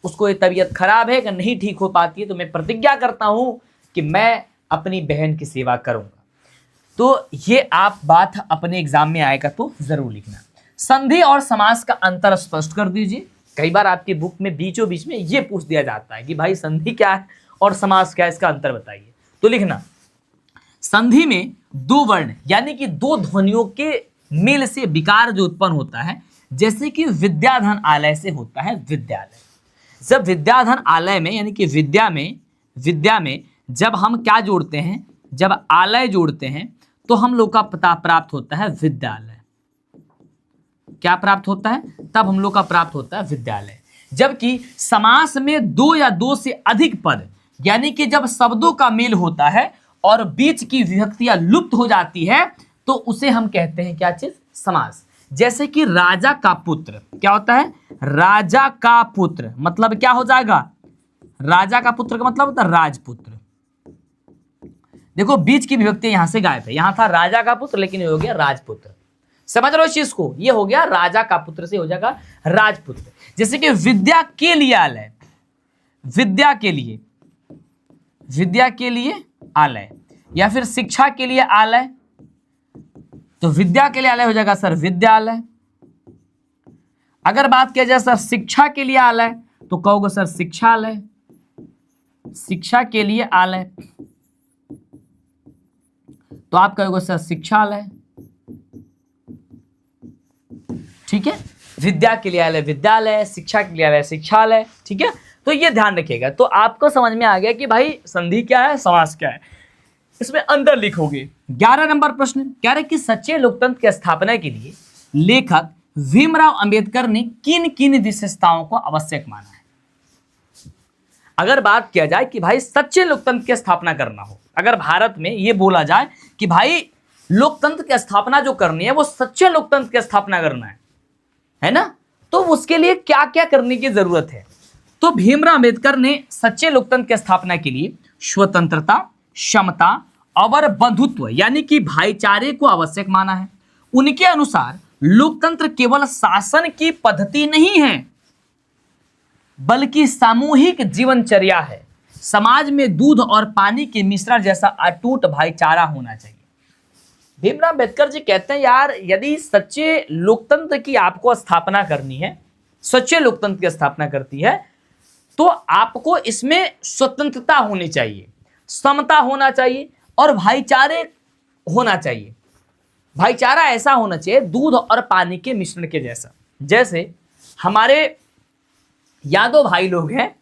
उसको ये तबीयत खराब है, अगर नहीं ठीक हो पाती है, तो मैं प्रतिज्ञा करता हूं कि मैं अपनी बहन की सेवा करूंगा। तो ये आप बात अपने एग्जाम में आएगा तो जरूर लिखना। संधि और समास का अंतर स्पष्ट कर दीजिए। कई बार आपकी बुक में बीचों बीच में ये पूछ दिया जाता है कि भाई संधि क्या है और समास क्या है, इसका अंतर बताइए। तो लिखना, संधि में दो वर्ण यानी कि दो ध्वनियों के मेल से विकार जो उत्पन्न होता है, जैसे कि विद्याधन आलय से होता है विद्यालय। जब विद्याधन आलय में यानी कि विद्या में जब हम क्या जोड़ते हैं, जब आलय जोड़ते हैं, तो हम लोग का पता प्राप्त होता है विद्यालय। क्या प्राप्त होता है? तब हम लोग का प्राप्त होता है विद्यालय। जबकि समास में दो या दो से अधिक पद यानी कि जब शब्दों का मेल होता है और बीच की विभक्तियां लुप्त हो जाती है, तो उसे हम कहते हैं क्या चीज? समास। जैसे कि राजा का पुत्र क्या होता है? राजा का पुत्र मतलब क्या हो जाएगा? राजा का पुत्र का मतलब होता है राजपुत्र। देखो बीच की विभक्ति यहां से गायब है, यहां था राजा का पुत्र लेकिन ये हो गया राजपुत्र। समझ रहे हो इस चीज को? ये हो गया राजा का पुत्र से हो जाएगा राजपुत्र। जैसे कि विद्या के लिए आलय, विद्या के लिए आलय, या फिर शिक्षा के लिए आलय, तो विद्या के लिए आलय हो जाएगा सर विद्यालय। अगर बात किया जाए सर शिक्षा के लिए आलय, तो कहोगे सर शिक्षालय। शिक्षा के लिए आलय तो आप कहोगे सर शिक्षालय। ठीक है, विद्या के लिए आलय विद्यालय, शिक्षा के लिए आलय शिक्षालय। ठीक है, तो ये ध्यान रखिएगा। तो आपको समझ में आ गया कि भाई संधि क्या है, समास क्या है, इसमें अंतर लिखोगे। 11 नंबर प्रश्न कह रहे कि सच्चे लोकतंत्र की स्थापना के लिए लेखक भीमराव अंबेडकर ने किन किन विशेषताओं को आवश्यक माना है? अगर बात किया जाए कि भाई सच्चे लोकतंत्र की स्थापना करना हो, अगर भारत में ये बोला जाए कि भाई लोकतंत्र की स्थापना जो करनी है वो सच्चे लोकतंत्र की स्थापना करना है ना, तो उसके लिए क्या क्या करने की जरूरत है? तो भीमराव अंबेडकर ने सच्चे लोकतंत्र की स्थापना के लिए स्वतंत्रता, समता और बंधुत्व यानी कि भाईचारे को आवश्यक माना है। उनके अनुसार लोकतंत्र केवल शासन की पद्धति नहीं है बल्कि सामूहिक जीवनचर्या है। समाज में दूध और पानी के मिश्रण जैसा अटूट भाईचारा होना चाहिए। भीमराव अंबेडकर जी कहते हैं यार, यदि सच्चे लोकतंत्र की आपको स्थापना करनी है, सच्चे लोकतंत्र की स्थापना करती है, तो आपको इसमें स्वतंत्रता होनी चाहिए, समता होना चाहिए और भाईचारे होना चाहिए। भाईचारा ऐसा होना चाहिए दूध और पानी के मिश्रण के जैसा। जैसे हमारे यादव भाई लोग हैं,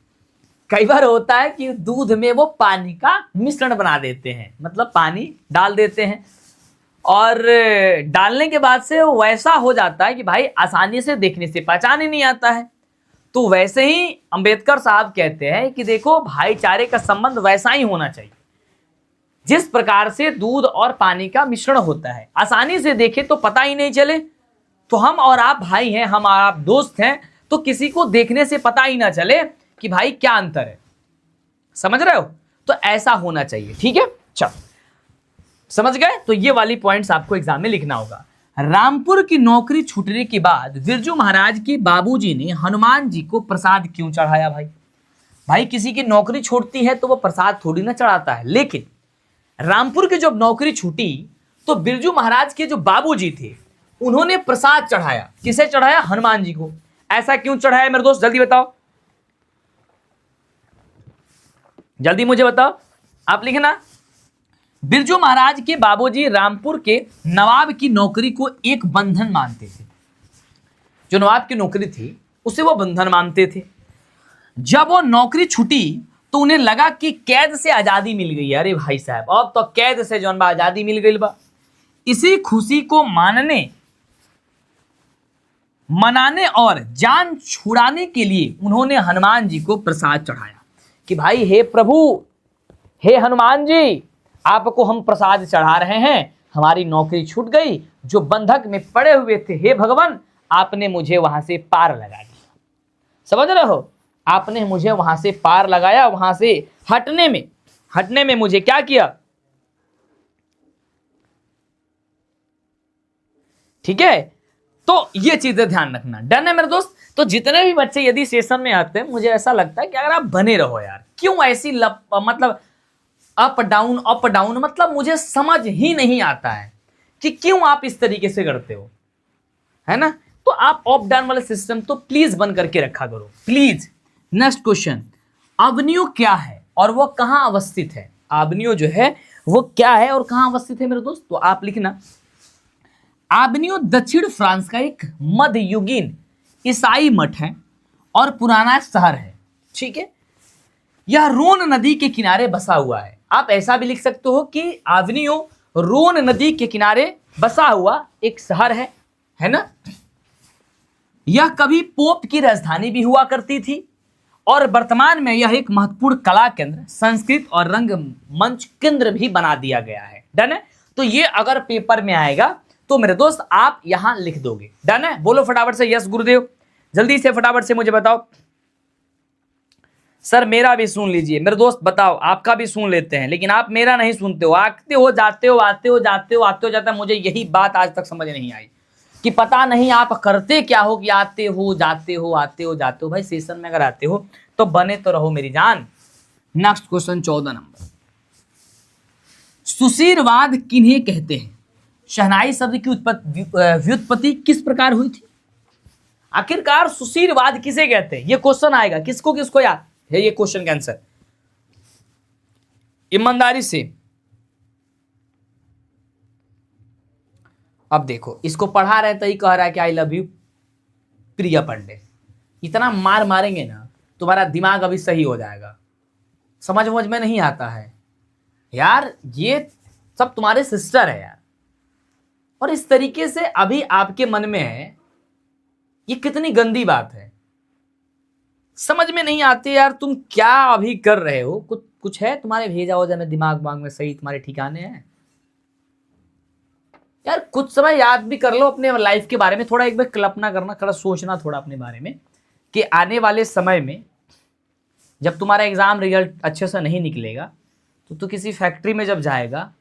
कई बार होता है कि दूध में वो पानी का मिश्रण बना देते हैं, मतलब पानी डाल देते हैं और डालने के बाद से वो वैसा हो जाता है कि भाई आसानी से देखने से पहचान ही नहीं आता है। तो वैसे ही अंबेडकर साहब कहते हैं कि देखो भाईचारे का संबंध वैसा ही होना चाहिए जिस प्रकार से दूध और पानी का मिश्रण होता है, आसानी से देखे तो पता ही नहीं चले। तो हम और आप भाई हैं, हम और आप दोस्त हैं, तो किसी को देखने से पता ही ना चले कि भाई क्या अंतर है। समझ रहे हो? तो ऐसा होना चाहिए। ठीक है, चलो समझ गए? तो ये वाली पॉइंट्स आपको एग्जाम में लिखना होगा। रामपुर की नौकरी छूटने के बाद बिरजू महाराज के बाबूजी ने हनुमान जी को प्रसाद क्यों चढ़ाया? भाई किसी की नौकरी छोड़ती है तो वो प्रसाद थोड़ी ना चढ़ाता है, लेकिन रामपुर की जब नौकरी छूटी तो बिरजू महाराज के जो बाबूजी थे उन्होंने प्रसाद चढ़ाया। किसे चढ़ाया? हनुमान जी को। ऐसा क्यों चढ़ाया मेरे दोस्त, जल्दी बताओ, जल्दी मुझे बताओ, आप लिखना। बिरजू महाराज के बाबूजी रामपुर के नवाब की नौकरी को एक बंधन मानते थे। जो नवाब की नौकरी थी उसे वो बंधन मानते थे। जब वो नौकरी छूटी तो उन्हें लगा कि कैद से आजादी मिल गई है। अरे भाई साहब, अब तो कैद से जौन बा आजादी मिल गई बा। इसी खुशी को मनाने और जान छुड़ाने के लिए उन्होंने हनुमान जी को प्रसाद चढ़ाया कि भाई हे प्रभु, हे हनुमान जी, आपको हम प्रसाद चढ़ा रहे हैं, हमारी नौकरी छूट गई, जो बंधक में पड़े हुए थे, हे भगवान आपने मुझे वहां से पार लगा दिया। समझ रहे हो? आपने मुझे वहां से पार लगाया, वहां से हटने में मुझे क्या किया? ठीक है, तो ये चीजें ध्यान रखना। डन है मेरे दोस्त? तो जितने भी बच्चे यदि सेशन में आते हैं, मुझे ऐसा लगता है कि अगर आप बने रहो यार, क्यों ऐसी मतलब अप डाउन, मतलब मुझे समझ ही नहीं आता है कि क्यों आप इस तरीके से करते हो, है ना? तो आप अप डाउन वाला सिस्टम तो प्लीज बंद करके रखा करो, प्लीज। नेक्स्ट क्वेश्चन, अवनियो क्या है और वो कहां अवस्थित है? अवनियो जो है वो क्या है और कहां अवस्थित है मेरे दोस्त? तो आप लिखना, आबनियो दक्षिण फ्रांस का एक मध्ययुगीन ईसाई मठ है और पुराना शहर है। ठीक है, यह रोन नदी के किनारे बसा हुआ है। आप ऐसा भी लिख सकते हो कि आबनियो रोन नदी के किनारे बसा हुआ एक शहर है ना? यह कभी पोप की राजधानी भी हुआ करती थी और वर्तमान में यह एक महत्वपूर्ण कला केंद्र, संस्कृत और रंग मंच केंद्र भी बना दिया गया है। डन है? तो ये अगर पेपर में आएगा तो मेरे दोस्त आप यहां लिख दोगे। डन है? बोलो फटाफट से यस गुरुदेव, जल्दी से फटाफट से मुझे बताओ। सर मेरा भी सुन लीजिए मेरे दोस्त, बताओ, आपका भी सुन लेते हैं, लेकिन आप मेरा नहीं सुनते हो, आते हो जाते हो, आते हो जाते हो, आते हो जाते हो। मुझे यही बात आज तक समझ नहीं आई कि पता नहीं आप करते क्या हो कि आते हो जाते हो, आते हो जाते हो। भाई सेशन में अगर आते हो तो बने तो रहो मेरी जान। नेक्स्ट क्वेश्चन 14 नंबर, सुशीरवाद किन्हें कहते हैं? शहनाई शब्द की व्युत्पत्ति किस प्रकार हुई थी? आखिरकार सुशीरवाद किसे कहते हैं? ये क्वेश्चन आएगा, किसको किसको याद है ये क्वेश्चन का आंसर? ईमानदारी से अब देखो, इसको पढ़ा रहे तो ही कह रहा है कि आई लव यू प्रिया पांडे। इतना मार मारेंगे ना तुम्हारा दिमाग अभी सही हो जाएगा। समझ में नहीं आता है यार, ये सब तुम्हारे सिस्टर है यार, और इस तरीके से अभी आपके मन में है ये कितनी गंदी बात है, समझ में नहीं आती यार। तुम क्या अभी कर रहे हो? कुछ है तुम्हारे भेजा हो जाने दिमाग में सही, तुम्हारे ठिकाने हैं यार? कुछ समय याद भी कर लो अपने लाइफ के बारे में, थोड़ा एक बार कल्पना करना, थोड़ा सोचना थोड़ा अपने बारे में कि आने वाले समय में जब तुम्हारा एग्जाम रिजल्ट अच्छे से नहीं निकलेगा तो तू किसी फैक्ट्री में जब जाएगा,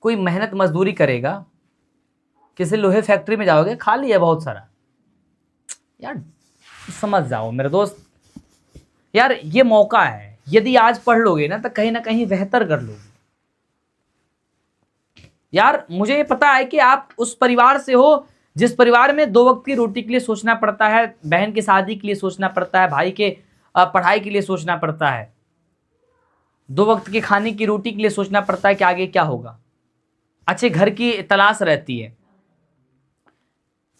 कोई मेहनत मजदूरी करेगा, किसी लोहे फैक्ट्री में जाओगे, खाली है बहुत सारा यार, समझ जाओ मेरे दोस्त। यार ये मौका है, यदि आज पढ़ लोगे ना कहीं बेहतर कर लोगे यार। मुझे ये पता है कि आप उस परिवार से हो जिस परिवार में 2 वक्त की रोटी के लिए सोचना पड़ता है, बहन की शादी के लिए सोचना पड़ता है, भाई के पढ़ाई के लिए सोचना पड़ता है, 2 वक्त के खाने की रोटी के लिए सोचना पड़ता है कि आगे क्या होगा, अच्छे घर की तलाश रहती है।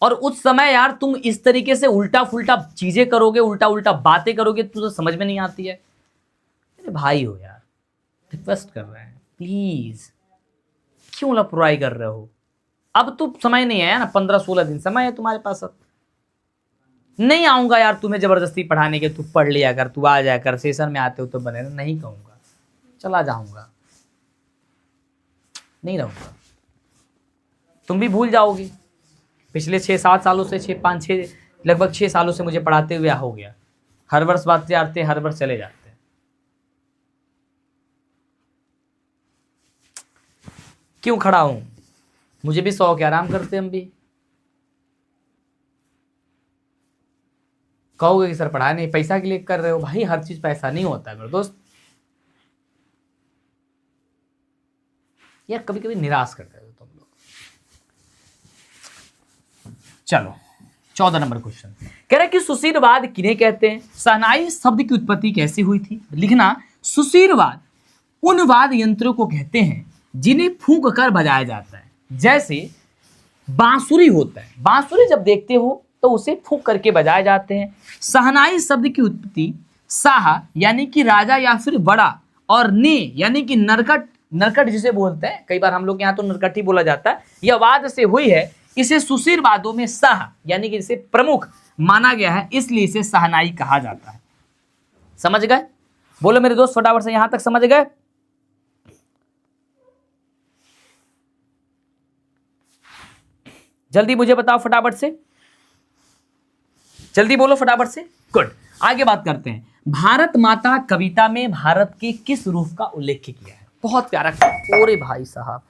और उस समय यार तुम इस तरीके से उल्टा फुल्टा चीजें करोगे, उल्टा उल्टा बातें करोगे, तो समझ में नहीं आती है। मेरे भाई हो यार, रिक्वेस्ट कर रहे हैं प्लीज, क्यों लापरवाही कर रहे हो? अब तो समय नहीं है ना, 15-16 दिन समय है तुम्हारे पास। अब नहीं आऊंगा यार तुम्हें जबरदस्ती पढ़ाने के, तू पढ़ लिया कर, तू आ जाया कर, सेशन में आते हो तो बने, नहीं कहूंगा, चला जाऊंगा, नहीं रहूंगा, तुम भी भूल जाओगे। पिछले 6-7 सालों से 6-5-6 लगभग 6 सालों से मुझे पढ़ाते हुए हो गया, हर वर्ष बातें आते, हर वर्ष चले जाते। क्यों खड़ा हूं? मुझे भी शौक है, आराम करते हम भी। कहोगे कि सर पढ़ा नहीं, पैसा के लिए कर रहे हो, भाई हर चीज पैसा नहीं होता है मेरे दोस्त। यार कभी कभी निराश करते हो तुम लोग। चलो 14 नंबर क्वेश्चन कह रहा है कि सुशीरवाद किन्हें कहते हैं? शहनाई शब्द की उत्पत्ति कैसे हुई थी? लिखना, सुशीरवाद उन वाद्य यंत्रों को कहते हैं जिन्हें फूंक कर बजाया जाता है। जैसे बांसुरी होता है, बांसुरी जब देखते हो तो उसे फूंक करके बजाए जाते हैं। शहनाई शब्द की उत्पत्ति शाह यानी कि राजा या फिर बड़ा, और ने यानी कि नरकट, नरकट जिसे बोलते हैं, कई बार हम लोग यहाँ तो नरकट ही बोला जाता है, यह वाद से हुई है। इसे सुशीरवादों में शाह यानी कि इसे प्रमुख माना गया है, इसलिए इसे शहनाई कहा जाता है। समझ गए? बोलो मेरे दोस्त फटाफट से, यहां तक समझ गए? जल्दी मुझे बताओ फटाफट से, जल्दी बोलो फटाफट से। गुड, आगे बात करते हैं। भारत माता कविता में भारत के किस रूप का उल्लेख किया है? बहुत प्यारा। ओरे भाई साहब,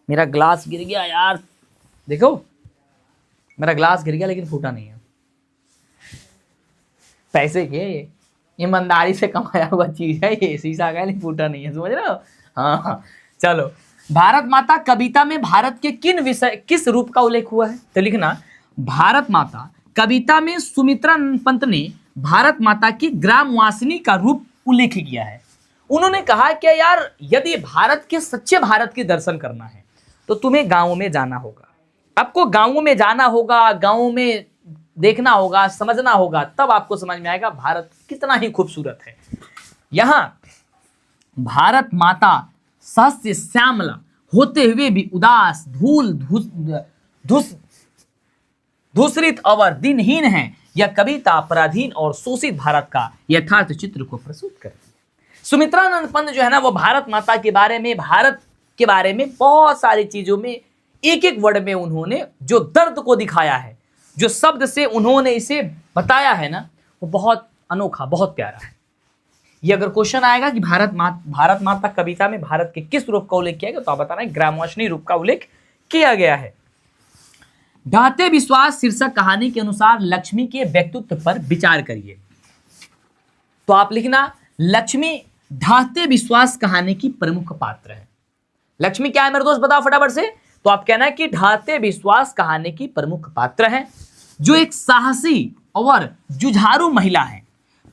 मेरा ग्लास गिर गया यार, देखो मेरा ग्लास गिर गया लेकिन फूटा नहीं है। पैसे के, ईमानदारी से कमाया हुआ चीज है ये, शीशा का नहीं, फूटा नहीं है, समझ रहे हो? हाँ चलो, भारत माता कविता में भारत के किस रूप का उल्लेख हुआ है? तो लिखना, भारत माता कविता में सुमित्रा पंत ने भारत माता की ग्रामवासिनी का रूप उल्लेख किया है। उन्होंने कहा कि यार यदि भारत के सच्चे भारत के दर्शन करना है तो तुम्हें गांवों में जाना होगा, आपको गांवों में जाना होगा, गांवों में देखना होगा, समझना होगा, तब आपको समझ में आएगा भारत कितना ही खूबसूरत है। यहां भारत माता सस्य श्यामला होते हुए भी उदास, धूल धूसरित और दिनहीन है। यह कविता पराधीन और शोषित भारत का यथार्थ चित्र को प्रस्तुत करती है। सुमित्रानंद पंत जो है ना, वो भारत माता के बारे में, भारत के बारे में बहुत सारी चीजों में एक एक वर्ड में उन्होंने जो दर्द को दिखाया है, जो शब्द से उन्होंने इसे बताया है ना, वो बहुत अनोखा, बहुत प्यारा है। ये अगर क्वेश्चन आएगा कि भारत माता कविता में भारत के किस रूप का उल्लेख किया गया, तो आप बताना ग्रामवासिनी रूप का उल्लेख किया गया है। ढाते विश्वास शीर्षक कहानी के अनुसार लक्ष्मी के व्यक्तित्व पर विचार करिए। तो आप लिखना, लक्ष्मी ढाते विश्वास कहानी की प्रमुख पात्र है। लक्ष्मी क्या है मेरे दोस्त, बताओ फटाफट से। तो आप कहना है कि ढाते विश्वास कहानी की प्रमुख पात्र है, जो एक साहसी और जुझारू महिला है।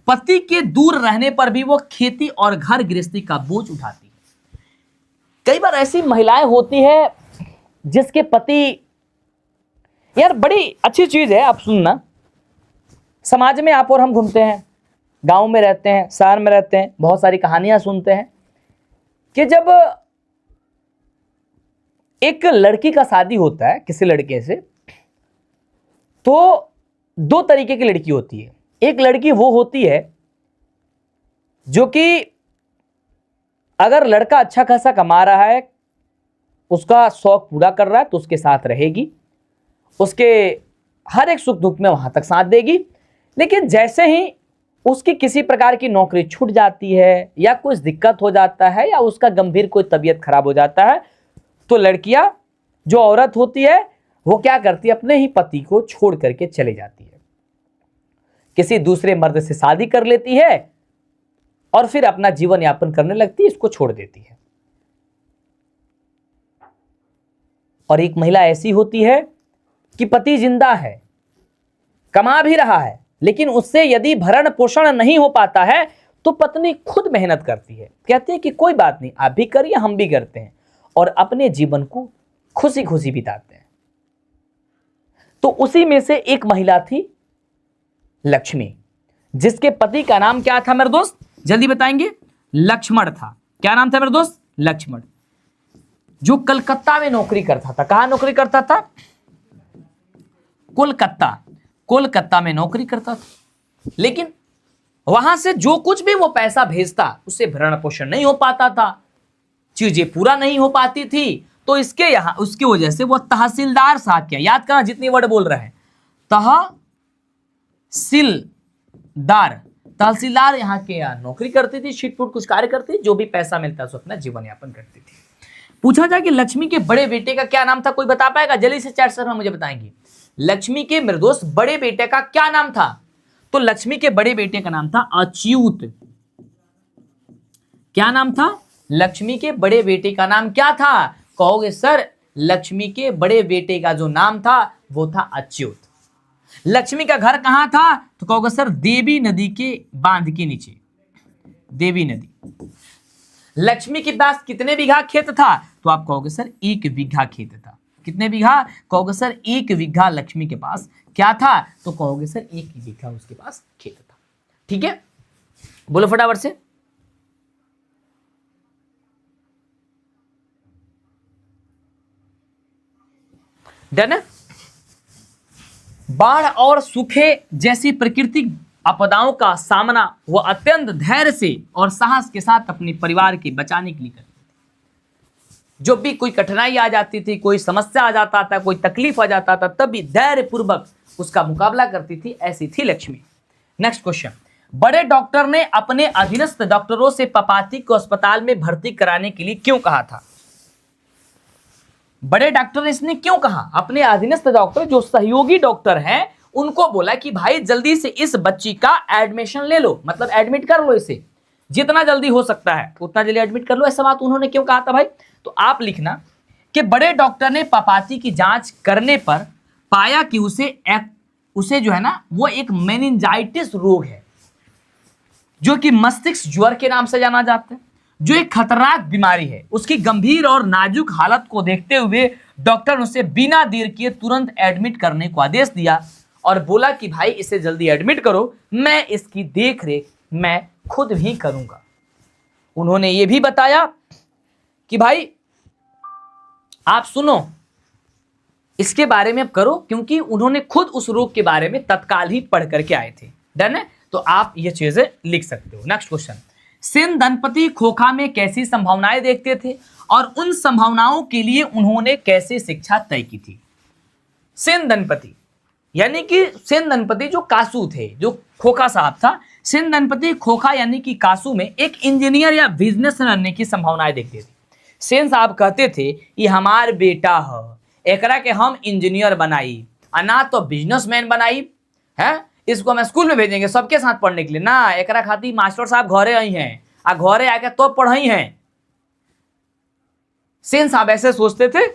पति के दूर रहने पर भी वो खेती और घर गृहस्थी का बोझ उठाती है। कई बार ऐसी महिलाएं होती है जिसके पति, यार बड़ी अच्छी चीज है, आप सुनना, समाज में आप और हम घूमते हैं, गांव में रहते हैं, शहर में रहते हैं, बहुत सारी कहानियां सुनते हैं कि जब एक लड़की का शादी होता है किसी लड़के से, तो दो तरीके की लड़की होती है। एक लड़की वो होती है जो कि अगर लड़का अच्छा खासा कमा रहा है, उसका शौक पूरा कर रहा है, तो उसके साथ रहेगी, उसके हर एक सुख दुख में वहां तक साथ देगी। लेकिन जैसे ही उसकी किसी प्रकार की नौकरी छूट जाती है या कुछ दिक्कत हो जाता है या उसका गंभीर कोई तबीयत खराब हो जाता है, तो लड़कियां, जो औरत होती है, वो क्या करती है, अपने ही पति को छोड़ करके चले जाती है, किसी दूसरे मर्द से शादी कर लेती है और फिर अपना जीवन यापन करने लगती है, इसको छोड़ देती है। और एक महिला ऐसी होती है कि पति जिंदा है, कमा भी रहा है, लेकिन उससे यदि भरण पोषण नहीं हो पाता है तो पत्नी खुद मेहनत करती है, कहती है कि कोई बात नहीं, आप भी करिए, हम भी करते हैं, और अपने जीवन को खुशी खुशी बिताते हैं। तो उसी में से एक महिला थी लक्ष्मी, जिसके पति का नाम क्या था मेरे दोस्त, जल्दी बताएंगे? लक्ष्मण था। क्या नाम था मेरे दोस्त? लक्ष्मण, जो कलकत्ता में नौकरी करता था। कहां नौकरी करता था? कोलकाता में नौकरी करता था। लेकिन वहां से जो कुछ भी वो पैसा भेजता, उससे भरण पोषण नहीं हो पाता था, चीजें पूरा नहीं हो पाती थी। तो इसके यहां उसकी वजह से वो तहसीलदार साहब के, याद करना जितनी वर्ड बोल रहे हैं, तहसीलदार यहाँ के यहाँ नौकरी करती थी, छिटपुट कुछ कार्य करती थी, जो भी पैसा मिलता है अपना जीवन यापन करती थी। पूछा जाए कि लक्ष्मी के बड़े बेटे का क्या नाम था, कोई बता पाएगा? जल्दी से चैट में मुझे बताएंगे, लक्ष्मी के मेरे दोस्त बड़े बेटे का क्या नाम था? तो लक्ष्मी के बड़े बेटे का नाम था अच्युत। क्या नाम था? लक्ष्मी के बड़े बेटे का नाम क्या था? कहोगे सर लक्ष्मी के बड़े बेटे का जो नाम था वो था अच्युत। लक्ष्मी का घर कहां था? तो कहोगे सर देवी नदी के बांध के नीचे, देवी नदी। लक्ष्मी के पास कितने बीघा खेत था? तो आप कहोगे सर 1 बीघा खेत था। कितने बीघा? कहोगे सर 1 बीघा लक्ष्मी के पास क्या था? तो कहोगे सर 1 बीघा उसके पास खेत था। ठीक है, बोलो फटाफट से। डन है? बाढ़ और सूखे जैसी प्राकृतिक आपदाओं का सामना वो अत्यंत धैर्य से और साहस के साथ अपने परिवार के बचाने के लिए करते थे। जो भी कोई कठिनाई आ जाती थी, कोई समस्या आ जाता था, कोई तकलीफ आ जाता था, तब भी धैर्य पूर्वक उसका मुकाबला करती थी, ऐसी थी लक्ष्मी। नेक्स्ट क्वेश्चन, बड़े डॉक्टर ने अपने अधीनस्थ डॉक्टरों से पपाती को अस्पताल में भर्ती कराने के लिए क्यों कहा था? बड़े डॉक्टर ने इसने क्यों कहा? अपने अधीनस्थ डॉक्टर, जो सहयोगी डॉक्टर हैं, उनको बोला कि भाई जल्दी से इस बच्ची का एडमिशन ले लो, मतलब एडमिट कर लो, इसे जितना जल्दी हो सकता है उतना जल्दी एडमिट कर लो। ऐसा बात उन्होंने क्यों कहा था भाई? तो आप लिखना कि बड़े डॉक्टर ने पपाती की जांच करने पर पाया कि उसे जो है ना, वो एक मेनिंजाइटिस रोग है, जो कि मस्तिष्क ज्वर के नाम से जाना जाता है, जो एक खतरनाक बीमारी है। उसकी गंभीर और नाजुक हालत को देखते हुए डॉक्टर ने उसे बिना देर किए तुरंत एडमिट करने को आदेश दिया और बोला कि भाई इसे जल्दी एडमिट करो, मैं इसकी देखरेख मैं खुद ही करूंगा। उन्होंने ये भी बताया कि भाई आप सुनो, इसके बारे में अब करो, क्योंकि उन्होंने खुद उस रोग के बारे में तत्काल ही पढ़ करके आए थे। डन है? तो आप ये चीजें लिख सकते हो। नेक्स्ट क्वेश्चन, सेन दंपति खोखा में कैसी संभावनाएं देखते थे और उन संभावनाओं के लिए उन्होंने कैसे शिक्षा तय की थी? सेन दंपति यानी कि सेन दंपति जो कासू थे, जो खोखा साहब था, सेन दंपति खोखा यानी कि कासू में एक इंजीनियर या बिजनेस बनने की संभावनाएं देखते थे। सेन साहब कहते थे कि हमार बेटा है, एकरा के हम इंजीनियर बनाई, ना तो बिजनेसमैन बनाई है, इसको हम स्कूल में भेजेंगे सबके साथ पढ़ने के लिए ना, एकरा खातिर मास्टर साहब घरे आई हैं, आ घरे आके तो पढ़ाई हैं। सेन साहब ऐसे सोचते थे।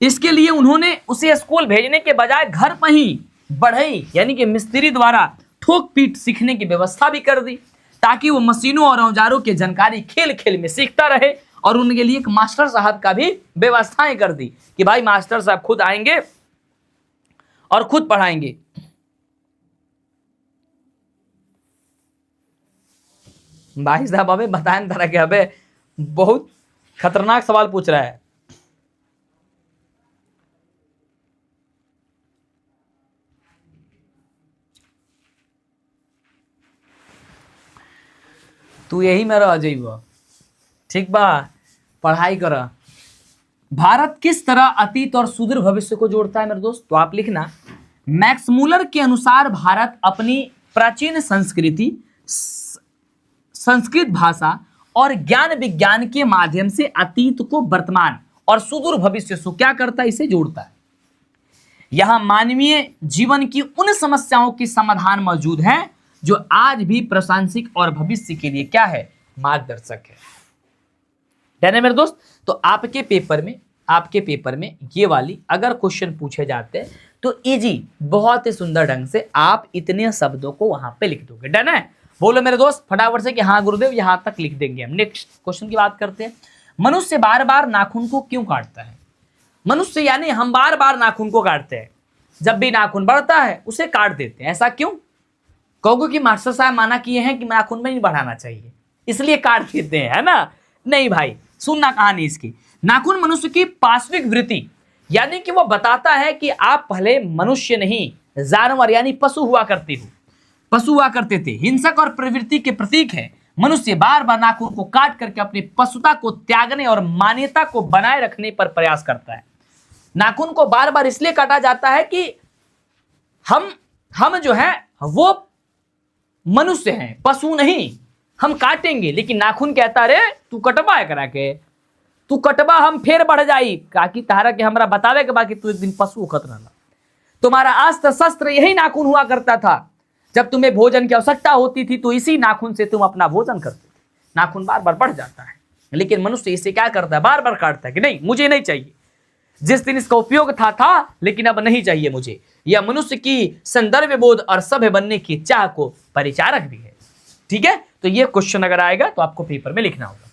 इसके लिए उन्होंने उसे स्कूल भेजने के बजाय घर पर ही बढ़ई यानी कि मिस्त्री द्वारा ठोक पीट सीखने की व्यवस्था भी कर दी, ताकि वो मशीनों और औजारों की जानकारी खेल खेल में सीखता रहे। और उनके लिए एक मास्टर साहब का भी व्यवस्थाएं कर दी कि भाई मास्टर साहब खुद आएंगे और खुद पढ़ाएंगे। भाई साहब हमें बताएं तरह के, हमें बहुत खतरनाक सवाल पूछ रहा है। तू यही में रह जाइब, ठीक बा, पढ़ाई कर। भारत किस तरह अतीत और सुदूर भविष्य को जोड़ता है मेरे दोस्त? तो आप लिखना, मैक्स मूलर के अनुसार भारत अपनी प्राचीन संस्कृति, संस्कृत भाषा और ज्ञान विज्ञान के माध्यम से अतीत को वर्तमान और सुदूर भविष्य से क्या करता है? इसे जोड़ता है। यहां मानवीय जीवन की उन समस्याओं की समाधान मौजूद है जो आज भी प्रासंगिक और भविष्य के लिए क्या है? मार्गदर्शक है। डन है मेरे दोस्त? तो आपके पेपर में ये वाली अगर क्वेश्चन पूछे जाते हैं तो इजी, बहुत ही सुंदर ढंग से आप इतने शब्दों को वहां पे लिख दोगे। डन है? बोलो मेरे दोस्त फटाफट से कि हाँ गुरुदेव, यहां तक लिख देंगे हम। नेक्स्ट क्वेश्चन की बात करते हैं। मनुष्य बार बार नाखून को क्यों काटता है? मनुष्य यानी हम बार बार नाखून को काटते हैं। जब भी नाखून बढ़ता है उसे काट देते हैं। ऐसा क्यों? कहोगे कि मास्टर साहब माना किए हैं कि नाखून में नहीं बढ़ाना चाहिए, इसलिए काट देते हैं, है ना? नहीं भाई, सुनना कहानी इसकी। नाखून मनुष्य की पाश्विक वृत्ति, यानी कि वो बताता है कि आप पहले मनुष्य नहीं, जानवर यानी पशु हुआ करते हो, पशु हुआ करते थे, हिंसक और प्रवृत्ति के प्रतीक है। मनुष्य बार बार नाखून को काट करके अपनी पशुता को त्यागने और मान्यता को बनाए रखने पर प्रयास करता है। नाखून को बार बार इसलिए काटा जाता है कि हम जो है वो मनुष्य हैं, पशु नहीं। हम काटेंगे, लेकिन नाखून कहता रे तू कटवा है करा के, तू कटवा हम फिर बढ़ जाई, काकी तारा के हमरा बतावे के बाकी तू एक दिन पशु खतरा ना। तुम्हारा अस्त्र शस्त्र यही नाखून हुआ करता था। जब तुम्हें भोजन की आवश्यकता होती थी तो इसी नाखून से तुम अपना भोजन करते थे। नाखून बार बार बढ़ जाता है, लेकिन मनुष्य इसे क्या करता है? बार बार काटता है कि नहीं, मुझे नहीं चाहिए। जिस दिन इसका उपयोग था लेकिन अब नहीं चाहिए मुझे। यह मनुष्य की संदर्भ बोध और सभ्य बनने की चाह को परिचारक भी है। ठीक है, तो ये क्वेश्चन अगर आएगा तो आपको पेपर में लिखना होगा।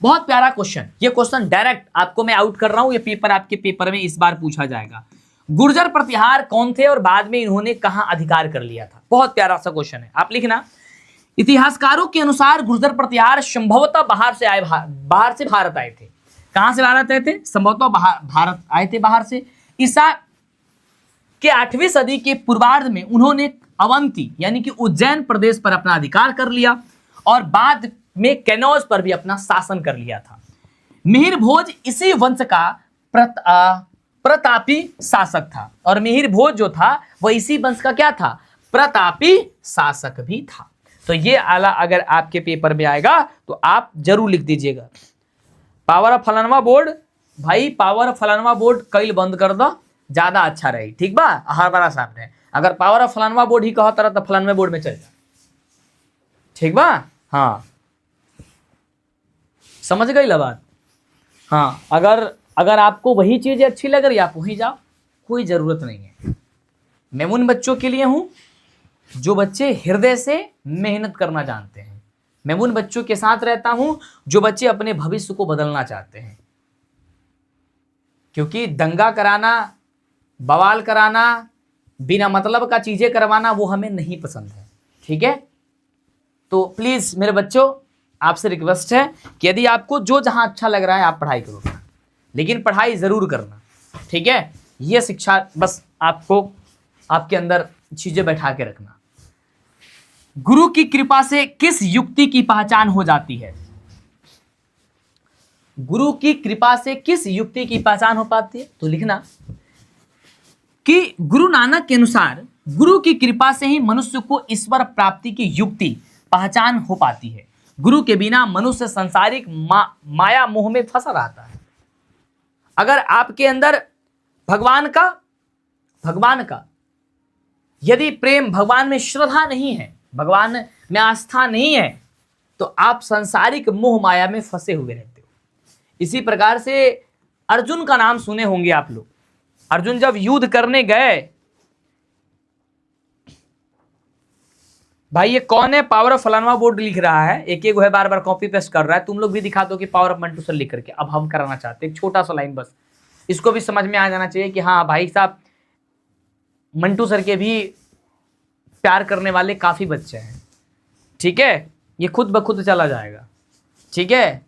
बहुत प्यारा क्वेश्चन, ये क्वेश्चन डायरेक्ट आपको मैं आउट कर रहा हूं, ये पेपर आपके पेपर में इस बार पूछा जाएगा। गुर्जर प्रतिहार कौन थे और बाद में इन्होंने कहां अधिकार कर लिया था? बहुत प्यारा सा क्वेश्चन है, आप लिखना। इतिहासकारों के अनुसार गुर्जर प्रतिहार संभवतः बाहर से भारत आए थे। कहां से भारत आए थे? संभवतः भारत आए थे बाहर से। ईसा के 8वीं सदी के पूर्वार्ध में उन्होंने अवंती यानी कि उज्जैन प्रदेश पर अपना अधिकार कर लिया और बाद में कन्नौज पर भी अपना शासन कर लिया था। मिहिर भोज इसी वंश का प्रतापी शासक था, और मिहिर भोज जो था वह इसी वंश का क्या था? प्रतापी शासक भी था। तो ये आला अगर आपके पेपर में आएगा तो आप जरूर लिख दीजिएगा। पावर ऑफ फलानवा बोर्ड, भाई पावर ऑफ फलानवा बोर्ड कल बंद कर दो, ज्यादा अच्छा रही। ठीक बा, हर बार सामने अगर पावर ऑफ फलानवा बोर्ड ही कहा तरह तो फलानवे बोर्ड में चल जा। ठीक बा, हाँ समझ गई ला बात? हाँ, अगर आपको वही चीजें अच्छी लग रही आप वहीं जाओ, कोई जरूरत नहीं है। मैं उन बच्चों के लिए हूं जो बच्चे हृदय से मेहनत करना जानते हैं। मैं उन बच्चों के साथ रहता हूं जो बच्चे अपने भविष्य को बदलना चाहते हैं। क्योंकि दंगा कराना, बवाल कराना, बिना मतलब का चीजें करवाना वो हमें नहीं पसंद है। ठीक है, तो प्लीज मेरे बच्चों आपसे रिक्वेस्ट है कि यदि आपको जो जहां अच्छा लग रहा है आप पढ़ाई करो, लेकिन पढ़ाई जरूर करना। ठीक है, ये शिक्षा बस आपको आपके अंदर चीजें बैठा के रखना। गुरु की कृपा से किस युक्ति की पहचान हो जाती है? गुरु की कृपा से किस युक्ति की पहचान हो पाती है? तो लिखना कि गुरु नानक के अनुसार गुरु की कृपा से ही मनुष्य को ईश्वर प्राप्ति की युक्ति पहचान हो पाती है। गुरु के बिना मनुष्य संसारिक माया मोह में फंसा रहता है। अगर आपके अंदर भगवान का यदि प्रेम, भगवान में श्रद्धा नहीं है, भगवान में आस्था नहीं है, तो आप संसारिक मोह माया में फंसे हुए रहते हो। इसी प्रकार से अर्जुन का नाम सुने होंगे आप लोग। अर्जुन जब युद्ध करने गए, भाई ये कौन है? पावर ऑफ फलानवा बोर्ड लिख रहा है, एक है बार बार कॉपी पेस्ट कर रहा है। तुम लोग भी दिखा दो कि पावर ऑफ मंटू सर लिख करके। अब हम कराना चाहते हैं एक छोटा सा लाइन, बस इसको भी समझ में आ जाना चाहिए कि हाँ भाई साहब, मंटू सर के भी प्यार करने वाले काफी बच्चे हैं। ठीक है, ये खुद ब खुद चला जाएगा। ठीक है,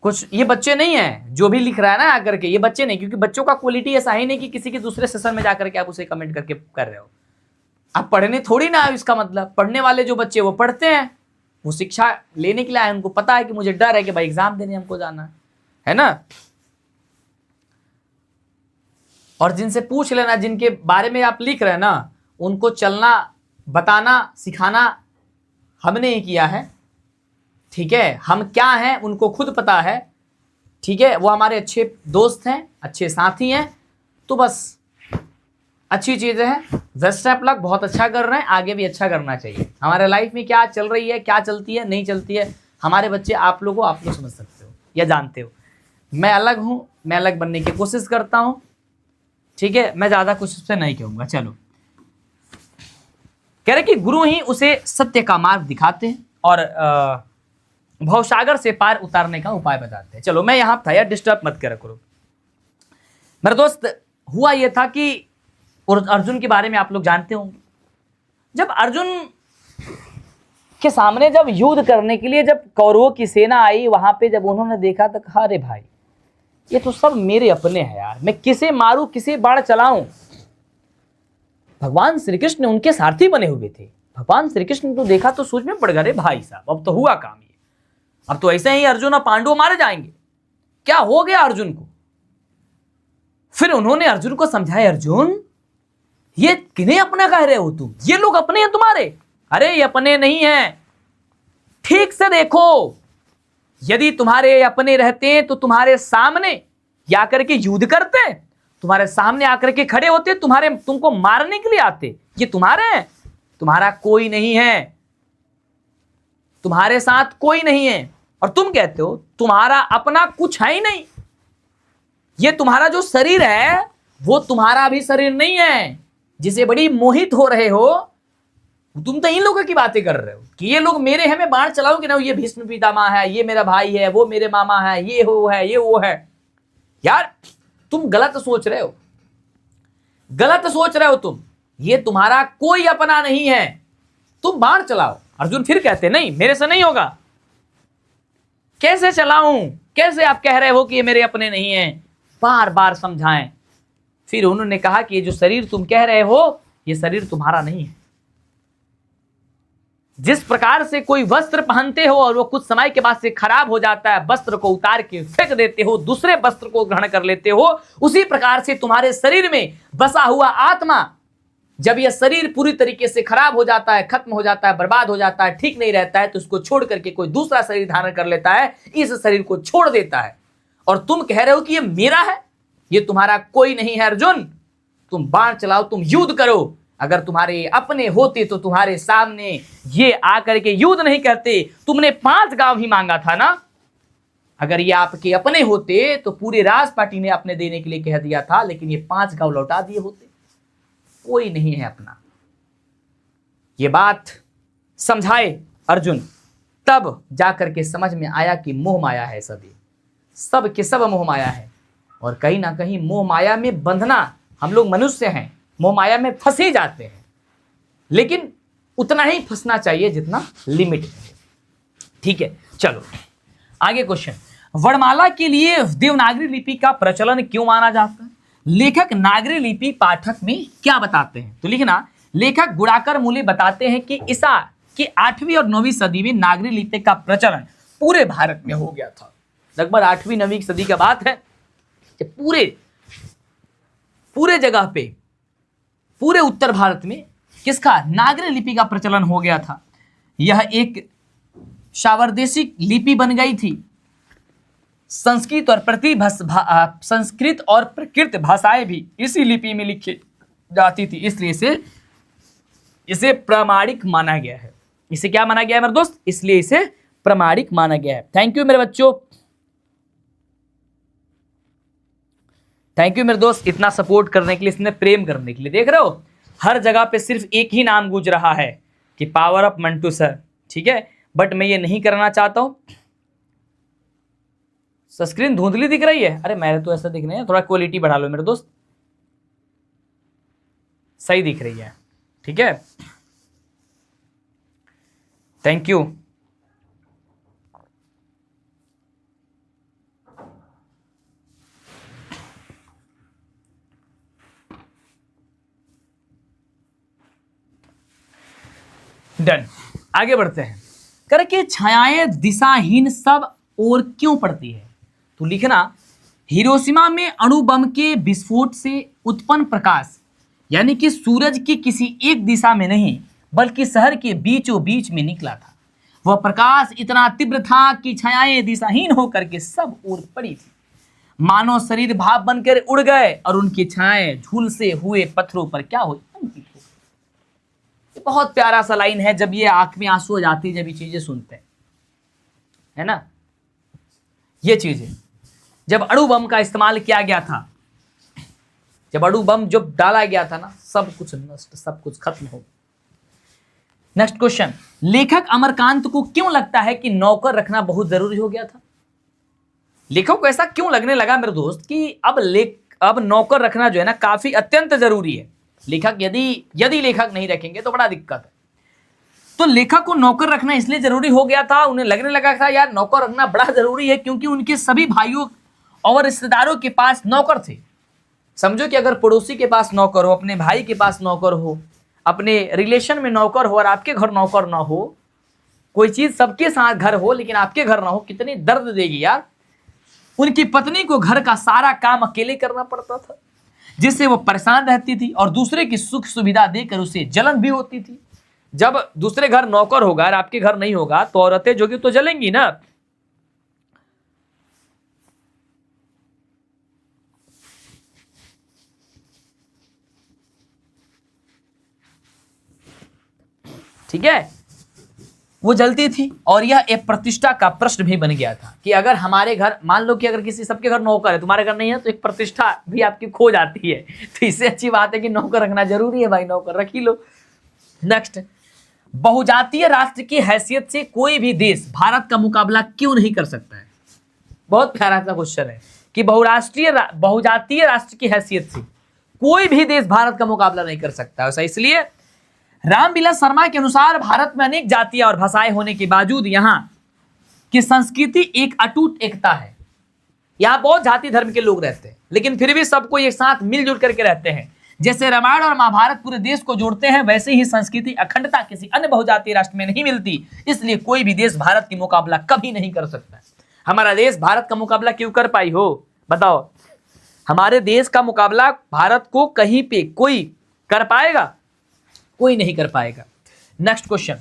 कुछ ये बच्चे नहीं है जो भी लिख रहा है ना आकर के, ये बच्चे नहीं, क्योंकि बच्चों का क्वालिटी ऐसा ही नहीं कि किसी के दूसरे सेशन में जाकर के आप उसे कमेंट करके कर रहे हो। अब पढ़ने थोड़ी ना है इसका मतलब, पढ़ने वाले जो बच्चे वो पढ़ते हैं, वो शिक्षा लेने के लिए आए, उनको पता है कि मुझे डर है कि भाई एग्जाम देने हमको जाना है ना। और जिनसे पूछ लेना, जिनके बारे में आप लिख रहे हैं ना, उनको चलना बताना सिखाना हमने ही किया है, ठीक है। हम क्या हैं उनको खुद पता है, ठीक है। वो हमारे अच्छे दोस्त हैं, अच्छे साथी हैं, तो बस अच्छी चीज़ें हैं। बेस्ट ऑफ लक, बहुत अच्छा कर रहे हैं, आगे भी अच्छा करना चाहिए। हमारे लाइफ में क्या चल रही है, क्या चलती है, नहीं चलती है, हमारे बच्चे आप लोग समझ सकते हो या जानते हो। मैं अलग हूँ, मैं अलग बनने की कोशिश करता हूँ, ठीक है। मैं ज़्यादा कुछ उससे नहीं कहूँगा। चलो, कह रहे कि गुरु ही उसे सत्य का मार्ग दिखाते हैं और भवसागर से पार उतारने का उपाय बताते हैं। चलो, मैं यहां था यार, डिस्टर्ब मत करा करो मेरे दोस्त। हुआ यह था कि अर्जुन के बारे में आप लोग जानते होंगे। जब अर्जुन के सामने जब युद्ध करने के लिए जब कौरवों की सेना आई, वहां पे जब उन्होंने देखा तो कहा, अरे भाई ये तो सब मेरे अपने हैं यार, मैं किसे मारूं, किसे बाण चलाऊं। भगवान श्री कृष्ण उनके सारथी बने हुए थे। भगवान श्री कृष्ण तो देखा तो सोच में पड़ गए, भाई साहब अब तो हुआ काम, ये अब तो ऐसे ही अर्जुन और पांडव मारे जाएंगे, क्या हो गया अर्जुन को। फिर उन्होंने अर्जुन को समझाया, अर्जुन ये किन्हें अपना कह रहे हो तुम, ये लोग अपने हैं तुम्हारे। अरे ये अपने नहीं हैं, ठीक से देखो, यदि तुम्हारे अपने रहते हैं तो तुम्हारे सामने आकर के युद्ध करते, तुम्हारे सामने आकर के खड़े होते, तुमको मारने के लिए आते। ये तुम्हारे हैं, तुम्हारा कोई नहीं है, तुम्हारे साथ कोई नहीं है। और तुम कहते हो तुम्हारा अपना कुछ है ही नहीं। ये तुम्हारा जो शरीर है वो तुम्हारा भी शरीर नहीं है, जिसे बड़ी मोहित हो रहे हो। तुम तो इन लोगों की बातें कर रहे हो कि ये लोग मेरे हैं, मैं बाण चलाऊं कि ना, ये भीष्म पितामह है, ये मेरा भाई है, वो मेरे मामा है, ये हो है, ये वो है। यार तुम गलत सोच रहे हो, गलत सोच रहे हो तुम। ये तुम्हारा कोई अपना नहीं है, तुम बाण चलाओ। अर्जुन फिर कहते नहीं, मेरे से नहीं होगा, कैसे चलाऊं, कैसे आप कह रहे हो कि ये मेरे अपने नहीं है। बार बार समझाएं। फिर उन्होंने कहा कि ये जो शरीर तुम कह रहे हो, ये शरीर तुम्हारा नहीं है। जिस प्रकार से कोई वस्त्र पहनते हो और वो कुछ समय के बाद से खराब हो जाता है, वस्त्र को उतार के फेंक देते हो, दूसरे वस्त्र को ग्रहण कर लेते हो, उसी प्रकार से तुम्हारे शरीर में बसा हुआ आत्मा, जब यह शरीर पूरी तरीके से खराब हो जाता है, खत्म हो जाता है, बर्बाद हो जाता है, ठीक नहीं रहता है, तो उसको छोड़ करके कोई दूसरा शरीर धारण कर लेता है, इस शरीर को छोड़ देता है। और तुम कह रहे हो कि ये मेरा है, ये तुम्हारा कोई नहीं है। अर्जुन तुम बाण चलाओ, तुम युद्ध करो। अगर तुम्हारे अपने होते तो तुम्हारे सामने ये आकर के युद्ध नहीं करते। तुमने 5 गांव ही मांगा था ना, अगर ये आपके अपने होते तो पूरे राज पार्टी ने अपने देने के लिए कह दिया था, लेकिन ये 5 गांव लौटा दिए होते। कोई नहीं है अपना। ये बात समझाए अर्जुन, तब जाकर के समझ में आया कि मोह माया है, सभी सब के सब मोह माया है। और कहीं ना कहीं मोह माया में बंधना, हम लोग मनुष्य हैं, मोह माया में फंसे जाते हैं, लेकिन उतना ही फंसना चाहिए जितना लिमिट है। ठीक है, चलो आगे क्वेश्चन। वर्णमाला के लिए देवनागरी लिपि का प्रचलन क्यों माना जाता है? लेखक नागरी लिपि पाठक में क्या बताते हैं? तो लिखना, लेखक गुणाकर मूल्य बताते हैं कि ईसा की 8वीं और 9वीं सदी में नागरी लिपि का प्रचलन पूरे भारत में हो गया था। लगभग 8वीं 9वीं सदी का बात है, पूरे जगह पे, पूरे उत्तर भारत में किसका, नागरी लिपि का प्रचलन हो गया था। यह एक सावर्देशिक लिपि बन गई थी। संस्कृत और प्रकृत भाषाएं भी इसी लिपि में लिखी जाती थी, इसलिए इसे प्रामाणिक माना गया है। इसे क्या माना गया है मेरे दोस्त? इसलिए इसे प्रामाणिक माना गया है। थैंक यू मेरे बच्चों, थैंक यू मेरे दोस्त, इतना सपोर्ट करने के लिए, इसने प्रेम करने के लिए। देख रहे हो हर जगह पे सिर्फ एक ही नाम गूंज रहा है कि पावर ऑफ मंटू सर, ठीक है, बट मैं ये नहीं करना चाहता हूं। स्क्रीन धुंधली दिख रही है? अरे मेरे तो ऐसा दिख रही है, थोड़ा क्वालिटी बढ़ा लो मेरे दोस्त, सही दिख रही है, ठीक है, थैंक यू। डन। आगे बढ़ते हैं। करके छायाएं दिशाहीन सब और क्यों पड़ती है? तो लिखना, हिरोशिमा में अणु बम के विस्फोट से उत्पन्न प्रकाश, यानी कि सूरज की किसी एक दिशा में नहीं बल्कि शहर के बीचों बीच में निकला था। वह प्रकाश इतना तीव्र था कि छायाएं दिशाहीन होकर के सब ओर पड़ी थी। मानव शरीर भाप बनकर उड़ गए और उनकी छायाएं झूलसे हुए पत्थरों पर क्या हुई? अंकित हो गई। ये बहुत प्यारा सा लाइन है, जब ये आंख में आंसू हो जाती है जब ये चीजें सुनते हैं, है ना। ये चीजें जब अणु बम का इस्तेमाल किया गया था, जब अणु बम जब डाला गया था ना, सब कुछ नष्ट, सब कुछ खत्म हो। नेक्स्ट क्वेश्चन, लेखक अमरकांत को क्यों लगता है कि नौकर रखना बहुत जरूरी हो गया था? लेखक को ऐसा क्यों लगने लगा मेरे दोस्त कि अब नौकर रखना जो है ना काफी अत्यंत जरूरी है। लेखक यदि लेखक नहीं रखेंगे तो बड़ा दिक्कत है। तो लेखक को नौकर रखना इसलिए जरूरी हो गया था, उन्हें लगने लगा था यार नौकर रखना बड़ा जरूरी है, क्योंकि उनके सभी भाइयों और रिश्तेदारों के पास नौकर थे। समझो कि अगर पड़ोसी के पास नौकर हो, अपने भाई के पास नौकर हो, अपने रिलेशन में नौकर हो और आपके घर नौकर ना हो, कोई चीज सबके साथ घर हो लेकिन आपके घर ना हो, कितनी दर्द देगी यार। उनकी पत्नी को घर का सारा काम अकेले करना पड़ता था, जिससे वो परेशान रहती थी और दूसरे की सुख सुविधा देकर उसे जलन भी होती थी। जब दूसरे घर नौकर होगा और आपके घर नहीं होगा तो औरतें जो कि तो जलेंगी ना। ठीक है, वो जलती थी और यह एक प्रतिष्ठा का प्रश्न भी बन गया था कि अगर हमारे घर, मान लो कि अगर किसी सबके घर नौकर है, तुम्हारे घर नहीं है, तो एक प्रतिष्ठा भी आपकी खो जाती है। तो इससे अच्छी बात है कि नौकर रखना जरूरी है भाई, नौकर रख ही लो। नेक्स्ट, बहुजातीय राष्ट्र की हैसियत से कोई भी देश भारत का मुकाबला क्यों नहीं कर सकता है? बहुत प्यारा सा क्वेश्चन है कि बहुजातीय राष्ट्र की हैसियत से कोई भी देश भारत का मुकाबला नहीं कर सकता। ऐसा इसलिए, रामविलास शर्मा के अनुसार भारत में अनेक जातियां और भाषाएं होने के बावजूद यहाँ की संस्कृति एक अटूट एकता है। यहाँ बहुत जाति धर्म के लोग रहते हैं लेकिन फिर भी सबको एक साथ मिलजुल करके रहते हैं। जैसे रामायण और महाभारत पूरे देश को जोड़ते हैं, वैसे ही संस्कृति अखंडता किसी अन्य बहुजातीय राष्ट्र में नहीं मिलती। इसलिए कोई भी देश भारत की मुकाबला कभी नहीं कर सकता। हमारा देश भारत का मुकाबला क्यों कर पाई हो बताओ? हमारे देश का मुकाबला भारत को कहीं पे कोई कर पाएगा? कोई नहीं कर पाएगा। नेक्स्ट क्वेश्चन,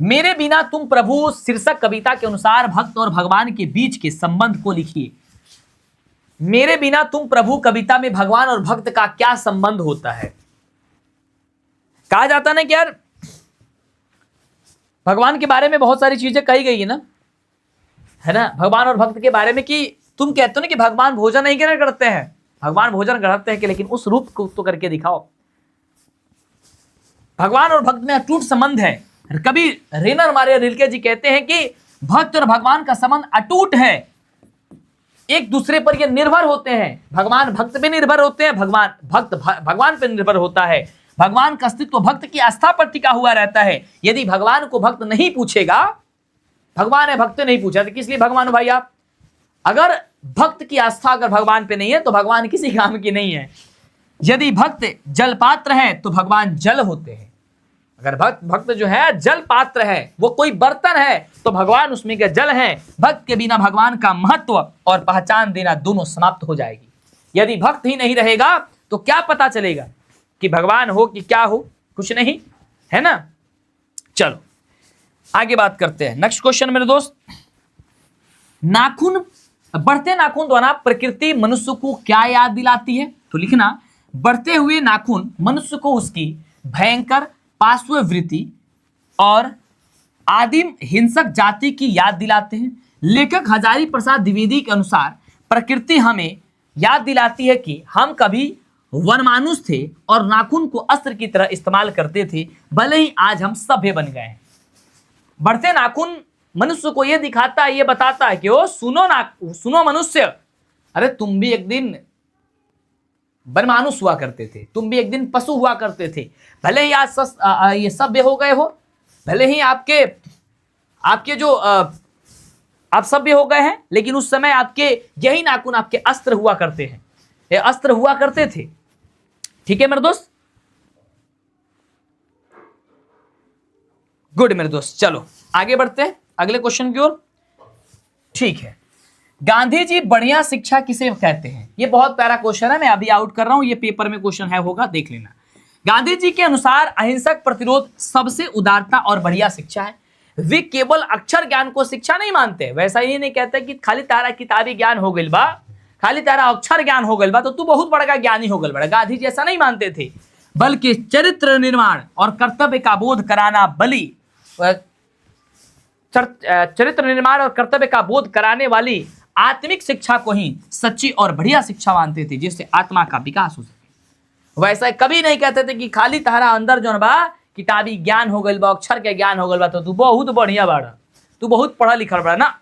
मेरे बिना तुम प्रभु शीर्षक कविता के अनुसार भक्त और भगवान के बीच के संबंध को लिखिए। मेरे बिना तुम प्रभु कविता में भगवान और भक्त का क्या संबंध होता है? कहा जाता ना कि यार भगवान के बारे में बहुत सारी चीजें कही गई है ना, है ना, भगवान और भक्त के बारे में, कि तुम कहते हो ना कि भगवान भोजन नहीं करते हैं। भगवान भोजन करते हैं कि लेकिन उस रूप को तो करके दिखाओ। भगवान और भक्त में अटूट संबंध है। कभी रेनर मारिया रिल्के जी कहते हैं कि भक्त और भगवान का संबंध अटूट है, एक दूसरे पर ये निर्भर होते हैं। भगवान भक्त पे निर्भर होते हैं, भगवान भक्त भगवान पे निर्भर होता है। भगवान का अस्तित्व भक्त की आस्था पर टिका हुआ रहता है। यदि भगवान को भक्त नहीं पूछेगा, भगवान है भक्त नहीं पूछा तो किस लिए भगवान भाई आप? अगर भक्त की आस्था अगर भगवान पे नहीं है तो भगवान किसी काम की नहीं है। यदि भक्त जल पात्र है तो भगवान जल होते हैं। अगर भक्त जो है जल पात्र है, वो कोई बर्तन है तो भगवान उसमें के जल है। भक्त के बिना भगवान का महत्व और पहचान देना दोनों समाप्त हो जाएगी। यदि भक्त ही नहीं रहेगा तो क्या पता चलेगा कि भगवान हो कि क्या हो? कुछ नहीं, है ना। चलो आगे बात करते हैं। नेक्स्ट क्वेश्चन मेरे दोस्त, नाखून, बढ़ते नाखून द्वारा प्रकृति मनुष्य को क्या याद दिलाती है? तो लिखना, बढ़ते हुए नाखून मनुष्य को उसकी भयंकर पार्श्ववृत्ति और आदिम हिंसक जाति की याद दिलाते हैं। लेखक हजारी प्रसाद द्विवेदी के अनुसार प्रकृति हमें याद दिलाती है कि हम कभी वनमानुष थे और नाखून को अस्त्र की तरह इस्तेमाल करते थे, भले ही आज हम सभ्य बन गए हैं। बढ़ते नाखून मनुष्य को यह दिखाता है, यह बताता है कि ओ सुनो मनुष्य, अरे तुम भी एक दिन वनमानुष हुआ करते थे, तुम भी एक दिन पशु हुआ करते थे। भले ही आज ये सभ्य हो गए हो, भले ही आपके जो आप सभ्य हो गए हैं, लेकिन उस समय आपके यही नाखून आपके अस्त्र हुआ करते हैं, ये अस्त्र हुआ करते थे। ठीक है मेरे दोस्त, गुड मेरे दोस्त, चलो आगे बढ़ते हैं अगले क्वेश्चन की ओर। ठीक है, गांधी जी बढ़िया शिक्षा किसे कहते हैं? ये बहुत प्यारा क्वेश्चन है, मैं अभी आउट कर रहा हूं, ये पेपर में क्वेश्चन है, होगा, देख लेना। गांधी जी के अनुसार अहिंसक प्रतिरोध सबसे उदारता और बढ़िया शिक्षा है। वे केवल अक्षर ज्ञान को शिक्षा नहीं मानते। वैसा ही नहीं कहते कि खाली तारा किताबी ज्ञान हो गइल बा, खाली तारा अक्षर ज्ञान हो गइल बा तो तू बहुत बड़ा ज्ञानी हो गइल बड़ा। गांधी जी ऐसा नहीं मानते थे, बल्कि चरित्र निर्माण और कर्तव्य का बोध कराना चरित्र निर्माण और कर्तव्य का बोध कराने वाली आत्मिक शिक्षा को ही सच्ची और बढ़िया शिक्षा मानते थे, जिससे आत्मा का विकास हो सके। वैसा कभी नहीं कहते थे कि खाली तारा अंदर जो बा किताबी ज्ञान हो गइल बा, अक्षर के ज्ञान हो गइल बा तो तू बहुत बढ़िया बाड़ा, तू बहुत पढ़ा लिखा बड़ा ना।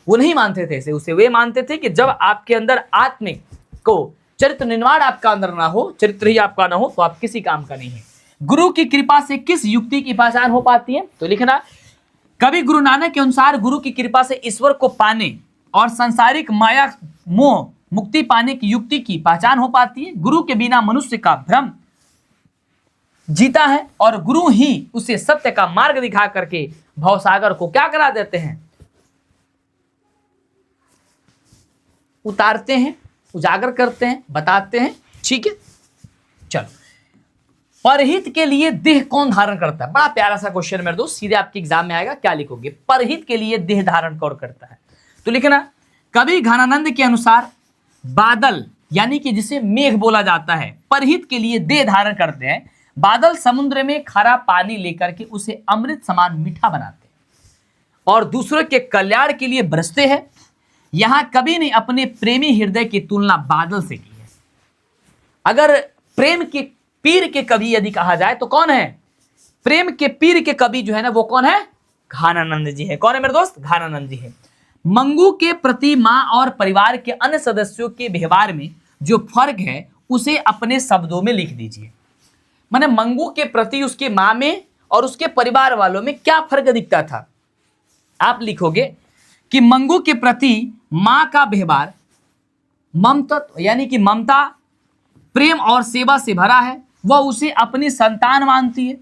वो नहीं मानते थे ऐसे। उसे वे मानते थे कि जब आपके अंदर आत्मिक को चरित्र निर्माण आपका अंदर ना हो, चरित्र ही आपका ना हो, तो आप किसी काम का नहीं है। गुरु की कृपा से किस युक्ति की पहचान हो पाती है? तो लिखना, कवि गुरु नानक के अनुसार गुरु की कृपा से ईश्वर को पाने और सांसारिक माया मोह मुक्ति पाने की युक्ति की पहचान हो पाती है। गुरु के बिना मनुष्य का भ्रम जीता है और गुरु ही उसे सत्य का मार्ग दिखा करके भवसागर को क्या करा देते हैं? उतारते हैं, उजागर करते हैं, बताते हैं। ठीक है, चलो, परहित के लिए देह कौन धारण करता है? बड़ा प्यारा सा क्वेश्चन मेरे दोस्त, सीधे आपके एग्जाम में आएगा। क्या लिखोगे? परहित के लिए देह धारण कौन करता है? तो लिखना, कवि घनानंद के अनुसार बादल, यानी कि जिसे मेघ बोला जाता है, परहित के लिए देह धारण करते हैं। बादल समुद्र में खारा पानी लेकर के उसे अमृत समान मीठा बनाते हैं और दूसरों के कल्याण के लिए बरसते हैं। यहां कवि ने अपने प्रेमी हृदय की तुलना बादल से की है। अगर प्रेम के पीर के कवि यदि कहा जाए तो कौन है? प्रेम के पीर के कवि जो है ना, वो कौन है? घनानंद जी है। कौन है मेरे दोस्त? घनानंद जी है। मंगू के प्रति मां और परिवार के अन्य सदस्यों के व्यवहार में जो फर्क है उसे अपने शब्दों में लिख दीजिए। माने मंगू के प्रति उसके मां में और उसके परिवार वालों में क्या फर्क दिखता था? आप लिखोगे कि मंगू के प्रति मां का व्यवहार ममता, यानी कि ममता, प्रेम और सेवा से भरा है। वह उसे अपनी संतान मानती है,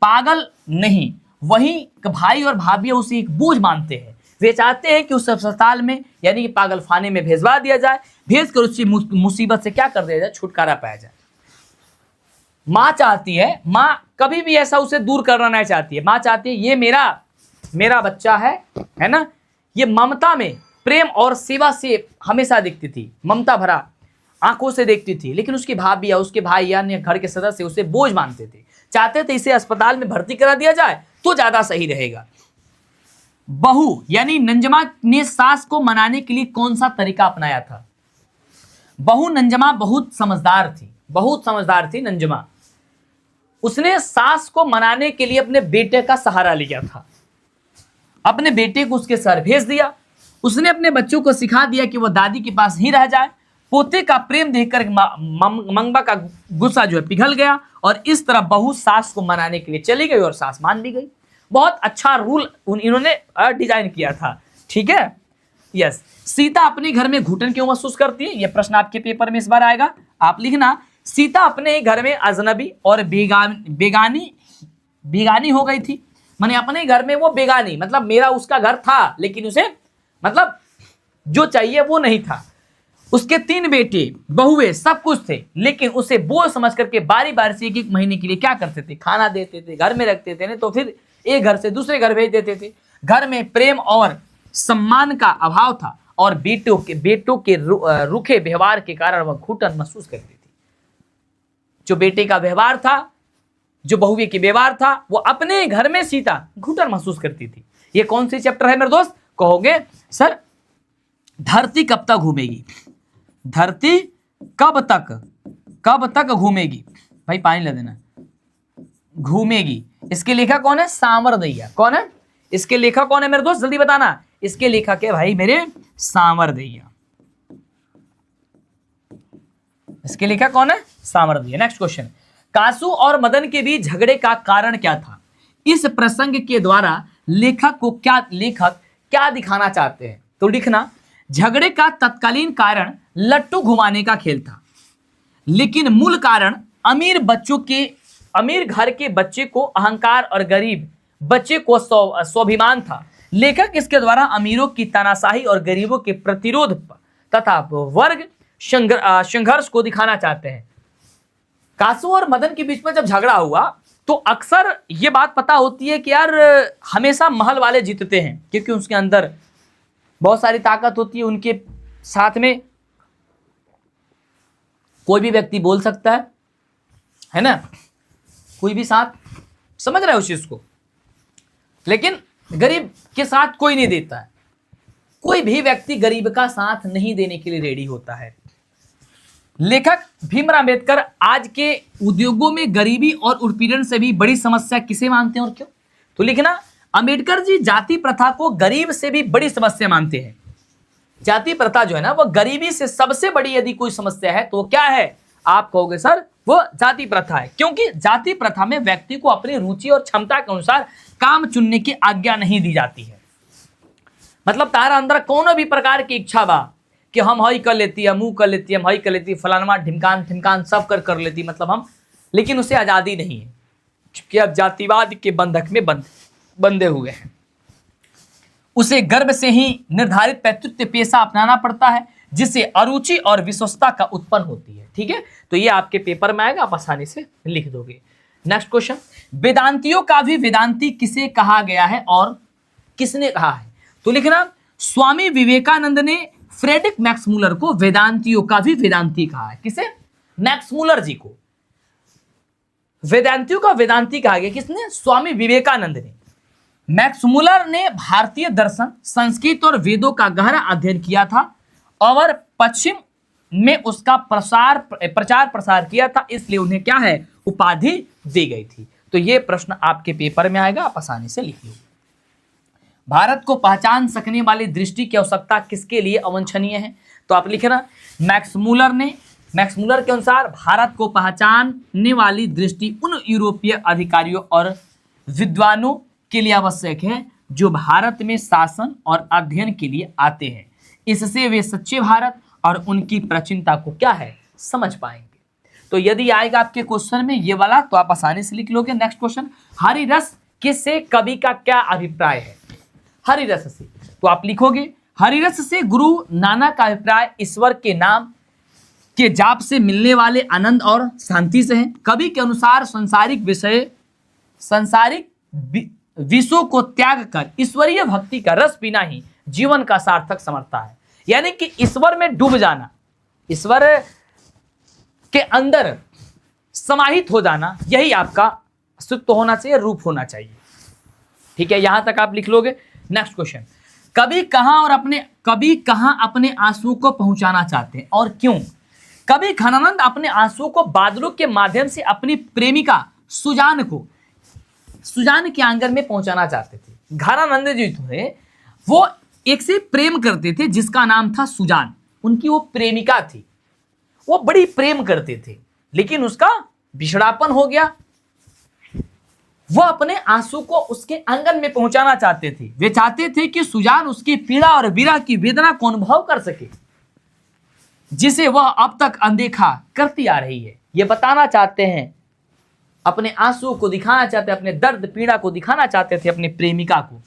पागल नहीं। वहीं भाई और भाभी उसे एक बोझ मानते हैं। वे चाहते हैं कि उस अस्पताल में, यानी कि पागल खाने में भेजवा दिया जाए, भेज कर उसकी मुसीबत से क्या कर दिया जाए? छुटकारा पाया जाए। माँ चाहती है, माँ कभी भी ऐसा उसे दूर करना नहीं चाहती है। माँ चाहती है ये मेरा बच्चा है ना। ये ममता में, प्रेम और सेवा से हमेशा दिखती थी, ममता भरा आंखों से देखती थी। लेकिन उसकी भाभी या उसके भाई या अन्य घर के सदस्य उसे बोझ मानते थे, चाहते थे इसे अस्पताल में भर्ती करा दिया जाए तो ज्यादा सही रहेगा। बहू यानी नंजमा ने सास को मनाने के लिए कौन सा तरीका अपनाया था? बहू नंजमा बहुत समझदार थी नंजमा। उसने सास को मनाने के लिए अपने बेटे का सहारा लिया था। अपने बेटे को उसके सर भेज दिया। उसने अपने बच्चों को सिखा दिया कि वह दादी के पास ही रह जाए। पोते का प्रेम देखकर मंगबा का गुस्सा जो है पिघल गया और इस तरह बहू सास को मनाने के लिए चली गई और सास मान भी गई। बहुत अच्छा रूल इन्होंने डिजाइन किया था। ठीक है, यस। सीता अपने घर में घुटन क्यों महसूस करती है? यह प्रश्न आपके पेपर में इस बार आएगा। आप लिखना, सीता अपने घर में अजनबी और बेगानी हो गई थी। माने अपने घर में वो बेगानी, मतलब मेरा उसका घर था लेकिन उसे मतलब जो चाहिए वो नहीं था। उसके 3 बेटे बहुए सब कुछ थे, लेकिन उसे बोझ समझ करके बारी बारी से एक महीने के लिए क्या करते थे? खाना देते थे, घर में रखते थे, नहीं तो फिर एक घर से दूसरे घर भेज देते थे। घर में प्रेम और सम्मान का अभाव था और बेटों के रूखे व्यवहार के कारण वह घुटन महसूस करती थी। जो बेटे का व्यवहार था, जो बहुए के व्यवहार था, वो अपने घर में सीता घुटन महसूस करती थी। ये कौन सी चैप्टर है मेरे दोस्त? कहोगे सर धरती कब तक घूमेगी? धरती कब तक घूमेगी? भाई पानी ला देना। घूमेगी, इसके लेखक कौन है? सांवरदैया। कौन है इसके लेखक? कौन है मेरे दोस्त? जल्दी बताना। इसके लेखक है भाई मेरे सांवरदैया। इसके लेखक कौन है? सांवरदैया। नेक्स्ट क्वेश्चन, कासू और मदन के बीच झगड़े का कारण क्या था? इस प्रसंग के द्वारा लेखक क्या दिखाना चाहते हैं? तो लिखना, झगड़े का तत्कालीन कारण लट्टू घुमाने का खेल था, लेकिन मूल कारण अमीर घर के बच्चे को अहंकार और गरीब बच्चे को स्वाभिमान था। लेखक इसके द्वारा अमीरों की तानाशाही और गरीबों के प्रतिरोध तथा वर्ग संघर्ष को दिखाना चाहते हैं। कासू और मदन के बीच में जब झगड़ा हुआ तो अक्सर ये बात पता होती है कि यार हमेशा महल वाले जीतते हैं, क्योंकि उसके अंदर बहुत सारी ताकत होती है, उनके साथ में कोई भी व्यक्ति बोल सकता है ना, कोई भी साथ, समझ रहे हो उस चीज को। लेकिन गरीब के साथ कोई नहीं देता है, कोई भी व्यक्ति गरीब का साथ नहीं देने के लिए रेडी होता है। लेखक भीमराव अंबेडकर आज के उद्योगों में गरीबी और उत्पीड़न से भी बड़ी समस्या किसे मानते हैं और क्यों? तो लिखना, अंबेडकर जी जाति प्रथा को गरीब से भी बड़ी समस्या मानते हैं। जाति प्रथा जो है ना, वो गरीबी से सबसे बड़ी यदि कोई समस्या है तो क्या है? आप कहोगे सर वो जाति प्रथा है, क्योंकि जाति प्रथा में व्यक्ति को अपनी रुचि और क्षमता के अनुसार काम चुनने की आज्ञा नहीं दी जाती है। मतलब तारा अंदर कौन भी प्रकार की इच्छा बा कि हम हई कर लेती है, मुंह कर लेती है, हम हई कर लेती है, फलानमा ढिमकान ठिमकान सब कर लेती, मतलब हम, लेकिन उसे आज़ादी नहीं है, क्योंकि अब जातिवाद के बंधक में बंधे हुए हैं। उसे गर्भ से ही निर्धारित पैतृत्व पेशा अपनाना पड़ता है, जिससे अरुचि और विश्वसता का उत्पन्न होती है। ठीक है, तो ये आपके पेपर में आएगा, आप आसानी से लिख दोगे। नेक्स्ट क्वेश्चन, वेदांतियों का भी वेदांती किसे कहा गया है और किसने कहा है? तो लिखना, स्वामी विवेकानंद ने फ्रेडरिक मैक्समूलर को वेदांतियों का भी वेदांती कहा है। किसे? मैक्समूलर जी को वेदांतियों का वेदांती कहा गया। किसने? स्वामी विवेकानंद ने। मैक्समूलर ने भारतीय दर्शन, संस्कृत और वेदों का गहरा अध्ययन किया था और पश्चिम में उसका प्रचार प्रसार किया था, इसलिए उन्हें क्या है, उपाधि दी गई थी। तो ये प्रश्न आपके पेपर में आएगा, आप आसानी से लिख लो। भारत को पहचान सकने वाली दृष्टि की आवश्यकता किसके लिए अवांछनीय है? तो आप लिखना, मैक्समूलर के अनुसार भारत को पहचानने वाली दृष्टि उन यूरोपीय अधिकारियों और विद्वानों के लिए आवश्यक है जो भारत में शासन और अध्ययन के लिए आते हैं। इससे वे सच्चे भारत और उनकी प्राचीनता को क्या है, समझ पाएंगे। तो यदि आएगा आपके क्वेश्चन में ये वाला तो आप आसानी से लिख लोगे। नेक्स्ट क्वेश्चन, हरिरस से कवि का क्या अभिप्राय है? हरिरस से तो आप लिखोगे, हरिरस से गुरु नानक का अभिप्राय ईश्वर के नाम के जाप से मिलने वाले आनंद और शांति से है। कवि के अनुसार सांसारिक विषयों को त्याग कर ईश्वरीय भक्ति का रस पीना ही जीवन का सार्थक समझता है। यानी कि ईश्वर में डूब जाना, ईश्वर के अंदर समाहित हो जाना, यही आपका अस्तित्व होना चाहिए, रूप होना चाहिए। ठीक है, यहां तक आप लिख लोगे। नेक्स्ट क्वेश्चन, कवि कहां अपने आंसू को पहुंचाना चाहते हैं और क्यों? कवि घनानंद अपने आंसू को बादलों के माध्यम से अपनी प्रेमिका सुजान के आंगन में पहुंचाना चाहते थे। घनानंद जी थे वो एक से प्रेम करते थे जिसका नाम था सुजान, उनकी वो प्रेमिका थी, वो बड़ी प्रेम करते थे, लेकिन उसका बिछड़ापन हो गया। वो अपने आंसू को उसके आंगन में पहुंचाना चाहते थे। वे चाहते थे कि सुजान उसकी पीड़ा और विरह की वेदना को अनुभव कर सके, जिसे वह अब तक अनदेखा करती आ रही है। ये बताना चाहते हैं, अपने आंसू को दिखाना चाहते, अपने दर्द पीड़ा को दिखाना चाहते थे अपनी प्रेमिका को।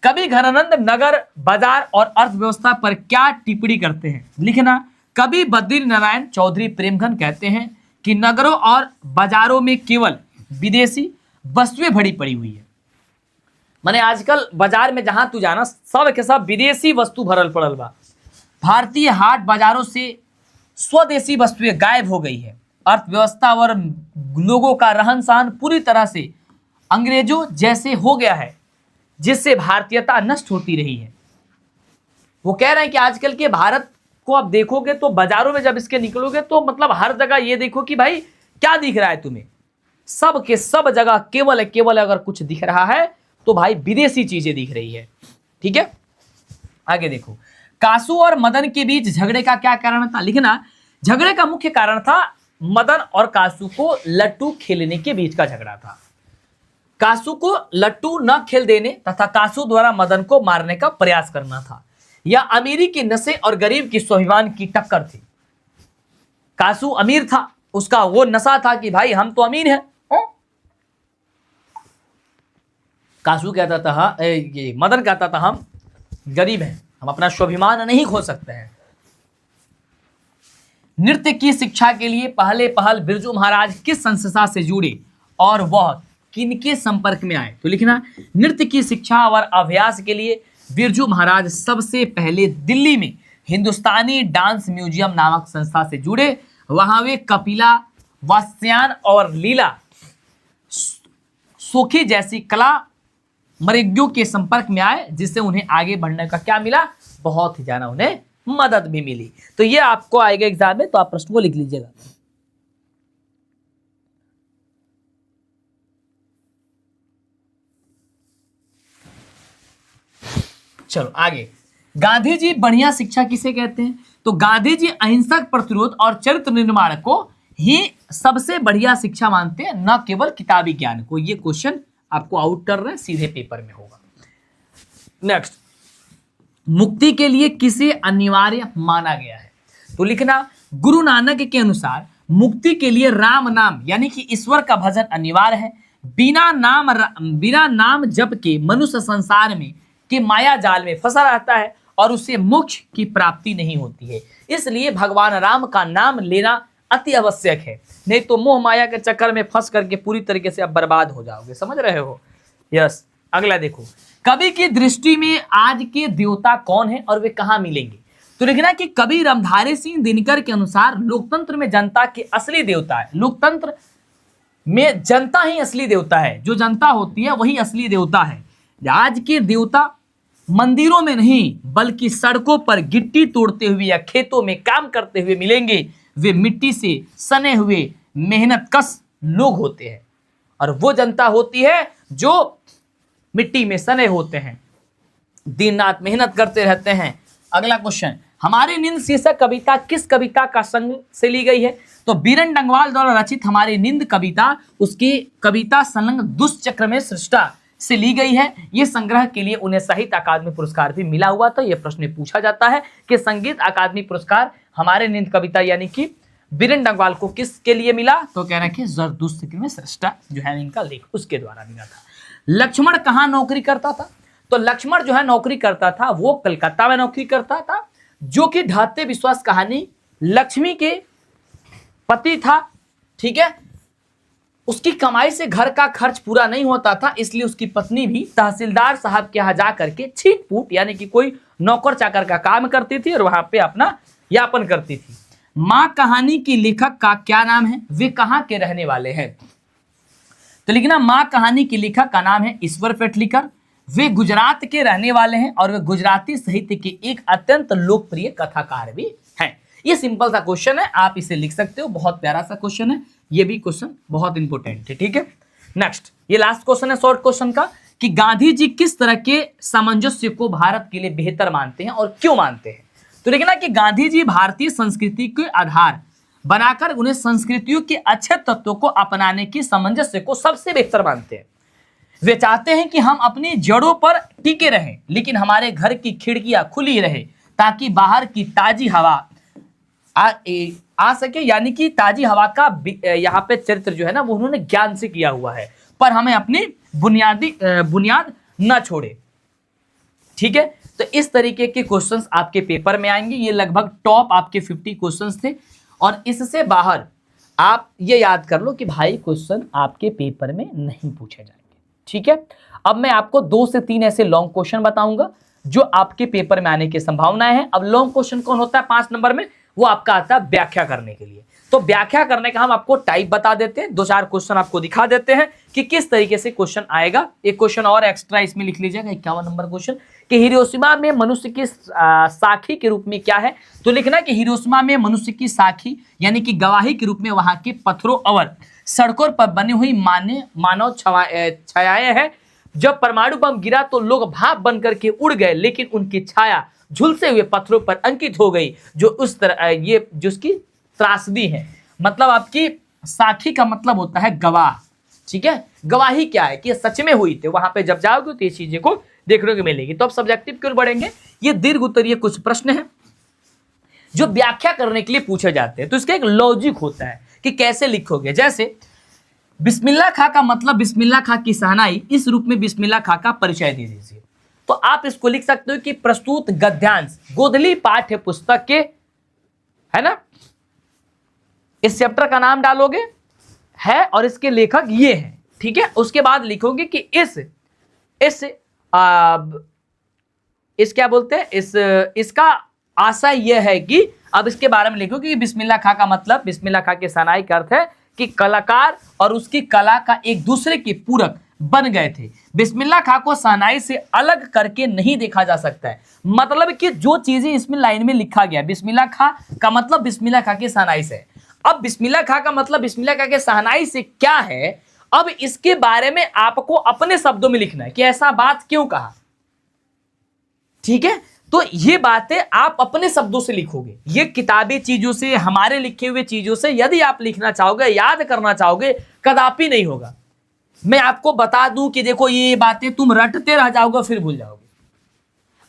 कवि घनानंद नगर, बाजार और अर्थव्यवस्था पर क्या टिप्पणी करते हैं? लिखना, कवि बद्री नारायण चौधरी प्रेमघन कहते हैं कि नगरों और बाजारों में केवल विदेशी वस्तुएं भरी पड़ी हुई है। माने आजकल बाजार में जहां तू जाना, सब के सब विदेशी वस्तु भरल पड़ल बा। भारतीय हाट बाजारों से स्वदेशी वस्तुएं गायब हो गई है। अर्थव्यवस्था और लोगों का रहन सहन पूरी तरह से अंग्रेजों जैसे हो गया है, जिससे भारतीयता नष्ट होती रही है। वो कह रहे हैं कि आजकल के भारत को आप देखोगे तो बाजारों में जब इसके निकलोगे तो मतलब हर जगह ये देखो कि भाई क्या दिख रहा है तुम्हें, सब के सब जगह केवल अगर कुछ दिख रहा है तो भाई विदेशी चीजें दिख रही है। ठीक है, आगे देखो, कासू और मदन के बीच झगड़े का क्या कारण था? लिखना, झगड़े का मुख्य कारण था मदन और कासू को लट्टू खेलने के बीच का झगड़ा था। कासू को लट्टू न खेल देने तथा कासू द्वारा मदन को मारने का प्रयास करना था। यह अमीरी के नशे और गरीब की स्वाभिमान की टक्कर थी। कासू अमीर था, उसका वो नशा था कि भाई हम तो अमीर हैं, कासू कहता था, ये मदन कहता था, हम गरीब हैं, हम अपना स्वाभिमान नहीं खो सकते हैं। नृत्य की शिक्षा के लिए पहले पहल बिरजू महाराज किस संस्था से जुड़े और वह किनके संपर्क में आए? तो लिखना, नृत्य की शिक्षा और अभ्यास के लिए बिरजू महाराज सबसे पहले दिल्ली में हिंदुस्तानी डांस म्यूजियम नामक संस्था से जुड़े। वहां वे कपिला, वात्स्यायन और लीला सोखी जैसी कला मृग्यों के संपर्क में आए, जिससे उन्हें आगे बढ़ने का क्या मिला? बहुत ही ज्यादा उन्हें मदद भी मिली। तो ये आपको आएगा एग्जाम में, तो आप प्रश्न को लिख लीजिएगा। चलो आगे, गांधी जी बढ़िया शिक्षा किसे कहते हैं? तो गांधी जी अहिंसक प्रतिरोध और चरित्र निर्माण को ही सबसे बढ़िया शिक्षा मानते हैं, न केवल किताबी ज्ञान को। ये क्वेश्चन आपको आउट कर रहे हैं, सीधे पेपर में होगा। नेक्स्ट, मुक्ति के लिए किसे अनिवार्य माना गया है? तो लिखना, गुरु नानक के अनुसार मुक्ति के लिए राम नाम यानी कि ईश्वर का भजन अनिवार्य है। बिना नाम जप के मनुष्य संसार में के माया जाल में फंसा रहता है और उसे मोक्ष की प्राप्ति नहीं होती है। इसलिए भगवान राम का नाम लेना अति आवश्यक है, नहीं तो मोह माया के चक्कर में फंस करके पूरी तरीके से आप बर्बाद हो जाओगे। समझ रहे हो? यस। अगला देखो, कवि की दृष्टि में आज के देवता कौन है और वे कहाँ मिलेंगे? तो लिखना कि कवि रामधारी सिंह दिनकर के अनुसार लोकतंत्र में जनता के असली देवता है। लोकतंत्र में जनता ही असली देवता है, जो जनता होती है वही असली देवता है। आज के देवता मंदिरों में नहीं बल्कि सड़कों पर गिट्टी तोड़ते हुए या खेतों में काम करते हुए मिलेंगे। वे मिट्टी से सने हुए मेहनतकश लोग होते हैं और वो जनता होती है जो मिट्टी में सने होते हैं, दिन रात मेहनत करते रहते हैं। अगला क्वेश्चन, हमारी नींद शीर्षक कविता किस कविता का संग से ली गई है? तो बीरन डंगवाल द्वारा रचित हमारी नींद कविता उसकी कविता संलग्न दुष्चक्र में सृष्टा से ली गई है। ये संग्रह के लिए उन्हें साहित्य अकादमी पुरस्कार भी मिला हुआ था। यह प्रश्न पूछा जाता है कि संगीत अकादमी पुरस्कार हमारे नींद कविता यानी कि बीरन डंगवाल को किसके लिए मिला? तो कह रहे हैं कि दुष्चक्र में सृष्टा जो है इनका लेख उसके द्वारा मिला था। लक्ष्मण कहाँ नौकरी करता था? तो लक्ष्मण जो है नौकरी करता था वो कलकत्ता में नौकरी करता था, जो कि ढाते विश्वास कहानी लक्ष्मी के पति था। ठीक है, उसकी कमाई से घर का खर्च पूरा नहीं होता था, इसलिए उसकी पत्नी भी तहसीलदार साहब के यहाँ जा करके छीट फूट यानी कि कोई नौकर चाकर का काम करती थी और वहां पे अपना यापन करती थी। माँ कहानी की लेखक का क्या नाम है? वे कहाँ के रहने वाले हैं? तो लिखना, माँ कहानी की लेखक का नाम है ईश्वर पेटलीकर। वे गुजरात के रहने वाले हैं और वे गुजराती साहित्य के एक अत्यंत लोकप्रिय कथाकार भी हैं। ये सिंपल सा क्वेश्चन है, आप इसे लिख सकते हो, बहुत प्यारा सा क्वेश्चन है। ये भी क्वेश्चन बहुत इंपॉर्टेंट है। ठीक है, नेक्स्ट, ये लास्ट क्वेश्चन है शॉर्ट क्वेश्चन का कि गांधी जी किस तरह के सामंजस्य को भारत के लिए बेहतर मानते हैं और क्यों मानते हैं? तो लिखना कि गांधी जी भारतीय संस्कृति के आधार बनाकर उन्हें संस्कृतियों के अच्छे तत्वों को अपनाने की सामंजस्य को सबसे बेहतर मानते हैं। वे चाहते हैं कि हम अपनी जड़ों पर टिके रहें, लेकिन हमारे घर की खिड़कियां खुली रहे ताकि बाहर की ताजी हवा आ सके। यानी कि ताजी हवा का यहाँ पे चरित्र जो है ना वो उन्होंने ज्ञान से किया हुआ है, पर हमें अपनी बुनियाद न छोड़े। ठीक है, तो इस तरीके के क्वेश्चंस आपके पेपर में आएंगे। ये लगभग टॉप आपके 50 क्वेश्चंस थे और इससे बाहर आप ये याद कर लो कि भाई क्वेश्चन आपके पेपर में नहीं पूछे जाएंगे। ठीक है, अब मैं आपको 2 से 3 ऐसे लॉन्ग क्वेश्चन बताऊंगा जो आपके पेपर में आने की संभावनाएं हैं। अब लॉन्ग क्वेश्चन कौन होता है 5 नंबर में? वो आपका आता है व्याख्या करने के लिए। तो व्याख्या करने का हम आपको टाइप बता देते हैं, 2-4 क्वेश्चन आपको दिखा देते हैं कि किस तरीके से क्वेश्चन आएगा। एक क्वेश्चन और एक्स्ट्रा इसमें लिख लीजिएगा, 51 नंबर क्वेश्चन कि हिरोशिमा में मनुष्य की साखी के रूप में क्या है? तो लिखना कि हिरोशिमा में मनुष्य की साखी यानी कि गवाही के रूप में वहां के पत्थरों और सड़कों पर बनी हुई मानव छायाएं हैं। जब परमाणु बम गिरा तो लोग भाप बन करके उड़ गए, लेकिन उनकी छाया झुलसे हुए पत्थरों पर अंकित हो गई, जो उस तरह ये जिसकी त्रासदी है। मतलब आपकी साखी का मतलब होता है गवाह। ठीक है, गवाही क्या है कि ये सच में हुई थी। वहां पे जब जाओगे तो ये चीजें को देखने को मिलेगी। तो अब सब्जेक्टिव की ओर बढ़ेंगे। ये दीर्घ उत्तरीय कुछ प्रश्न हैं जो व्याख्या करने के लिए पूछे जाते हैं, तो इसका एक लॉजिक होता है कि कैसे लिखोगे। जैसे बिस्मिल्लाह खां का मतलब बिस्मिल्लाह खां की शहनाई, इस रूप में बिस्मिल्लाह खां का परिचय दे दीजिए। तो आप इसको लिख सकते हो कि प्रस्तुत गद्यांश गोधली पाठ्य पुस्तक के, है ना, इस चैप्टर का नाम डालोगे है और इसके लेखक ये हैं, ठीक है। उसके बाद लिखोगे कि इस क्या बोलते हैं, इसका आशय यह है कि, अब इसके बारे में लिखो कि बिस्मिल्लाह खां का मतलब, बिस्मिल्लाह खां के शहनाई का अर्थ है कि कलाकार और उसकी कला का एक दूसरे के पूरक बन गए थे। बिस्मिल्लाह खां को शहनाई से अलग करके नहीं देखा जा सकता है। मतलब कि जो चीजें इसमें लाइन में लिखा गया, बिस्मिल्लाह खां का मतलब बिस्मिल्लाह खां की शहनाई से, अब बिस्मिल्लाह खां का मतलब बिस्मिल्लाह खां के शहनाई से क्या है, अब इसके बारे में आपको अपने शब्दों में लिखना है कि ऐसा बात क्यों कहा, ठीक है। तो ये बातें आप अपने शब्दों से लिखोगे। ये किताबी चीजों से, हमारे लिखे हुए चीजों से यदि आप लिखना चाहोगे, याद करना चाहोगे, कदापि नहीं होगा। मैं आपको बता दूं कि देखो ये बातें तुम रटते रह जाओगे, फिर भूल जाओगे।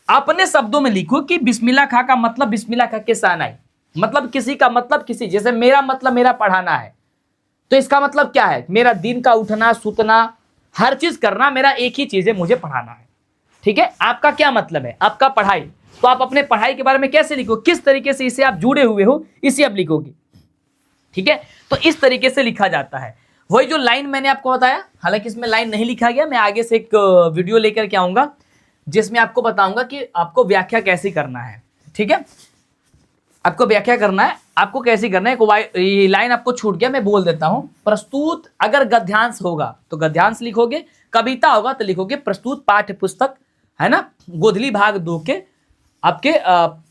अपने शब्दों में लिखो कि बिस्मिल्लाह खां का मतलब बिस्मिल्लाह खां के शहनाई, मतलब किसी का मतलब किसी, जैसे मेरा मतलब मेरा पढ़ाना है, तो इसका मतलब क्या है, मेरा दिन का उठना सुतना हर चीज करना, मेरा एक ही चीज है, मुझे पढ़ाना है, ठीक है। आपका क्या मतलब है, आपका पढ़ाई, तो आप अपने पढ़ाई के बारे में कैसे लिखो, किस तरीके से इसे आप जुड़े हुए हो, इसे आप लिखोगे, ठीक है। तो इस तरीके से लिखा जाता है। वही जो लाइन मैंने आपको बताया, हालांकि इसमें लाइन नहीं लिखा गया, मैं आगे से एक वीडियो लेकर के आऊंगा जिसमें आपको बताऊंगा कि आपको व्याख्या कैसे करना है, ठीक है। आपको व्याख्या करना है, आपको कैसे करना है। ये लाइन आपको छूट गया, मैं बोल देता हूं। प्रस्तुत अगर गद्यांश होगा तो गद्यांश लिखोगे, कविता होगा तो लिखोगे प्रस्तुत पाठ्य पुस्तक, है ना, गोधली भाग 2 के आपके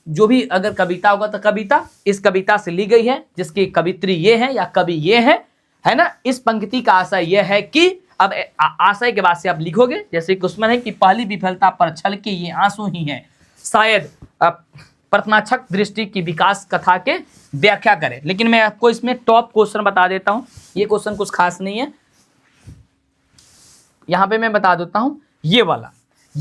जो भी, अगर कविता होगा तो कविता इस कविता से ली गई है, जिसकी कवित्री ये है या कवि ये है ना। इस पंक्ति का आशय यह है कि, अब आशय के बाद से आप लिखोगे, जैसे कुसुमन है कि पहली विफलता पर छल के ये आंसू ही हैं, शायद प्रत्नाक्षक दृष्टि की विकास कथा के व्याख्या करें। लेकिन मैं आपको इसमें टॉप क्वेश्चन बता देता हूं, ये क्वेश्चन कुछ खास नहीं है, यहां पे मैं बता देता हूं। ये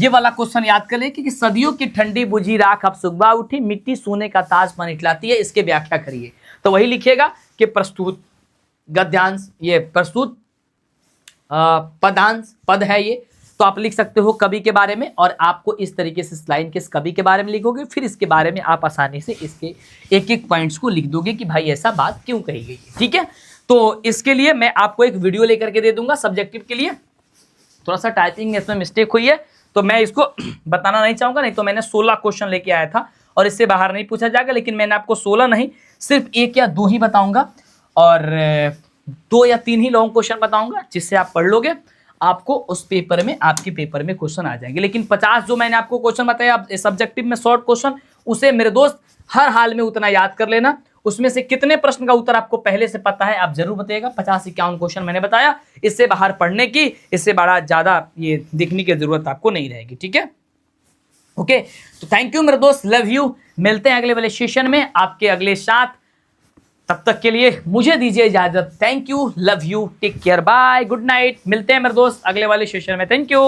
वाला क्वेश्चन याद कर ले कि सदियों की ठंडी बुझी राख अब सुबह उठी, मिट्टी सोने का ताज पर इठलाती है, इसके व्याख्या करिए। तो वही लिखेगा कि प्रस्तुत गद्यांश, ये प्रस्तुत पदांश, पद है ये, तो आप लिख सकते हो कवि के बारे में, और आपको इस तरीके से इस लाइन के इस कवि के बारे में लिखोगे, फिर इसके बारे में आप आसानी से इसके एक एक पॉइंट्स को लिख दोगे कि भाई ऐसा बात क्यों कही गई है, ठीक है। तो इसके लिए मैं आपको एक वीडियो लेकर के दे दूंगा सब्जेक्टिव के लिए। थोड़ा सा टाइपिंग इसमें मिस्टेक हुई है तो मैं इसको बताना नहीं चाहूंगा, नहीं तो मैंने 16 क्वेश्चन लेके आया था और इससे बाहर नहीं पूछा जाएगा, लेकिन मैंने आपको 16 नहीं, सिर्फ 1 या 2 ही बताऊंगा, और 2 या 3 ही लॉन्ग क्वेश्चन बताऊंगा, जिससे आप पढ़ लोगे, आपको उस पेपर में, आपके पेपर में क्वेश्चन आ जाएंगे। लेकिन 50 जो मैंने आपको क्वेश्चन बताया सब्जेक्टिव में शॉर्ट क्वेश्चन, उसे मेरे दोस्त हर हाल में उतना याद कर लेना। उसमें से कितने प्रश्न का उत्तर आपको पहले से पता है आप जरूर बताइएगा। 50-51 क्वेश्चन मैंने बताया, इससे बाहर पढ़ने की, इससे बड़ा ज्यादा ये दिखने की जरूरत आपको नहीं रहेगी, ठीक है। ओके, तो थैंक यू मेरे दोस्त, लव यू। मिलते हैं अगले वाले सेशन में आपके अगले साथ, तब तक के लिए मुझे दीजिए इजाजत। Thank you, love you, take care, bye, good night. मिलते हैं मेरे दोस्त अगले वाले सेशन में। Thank you.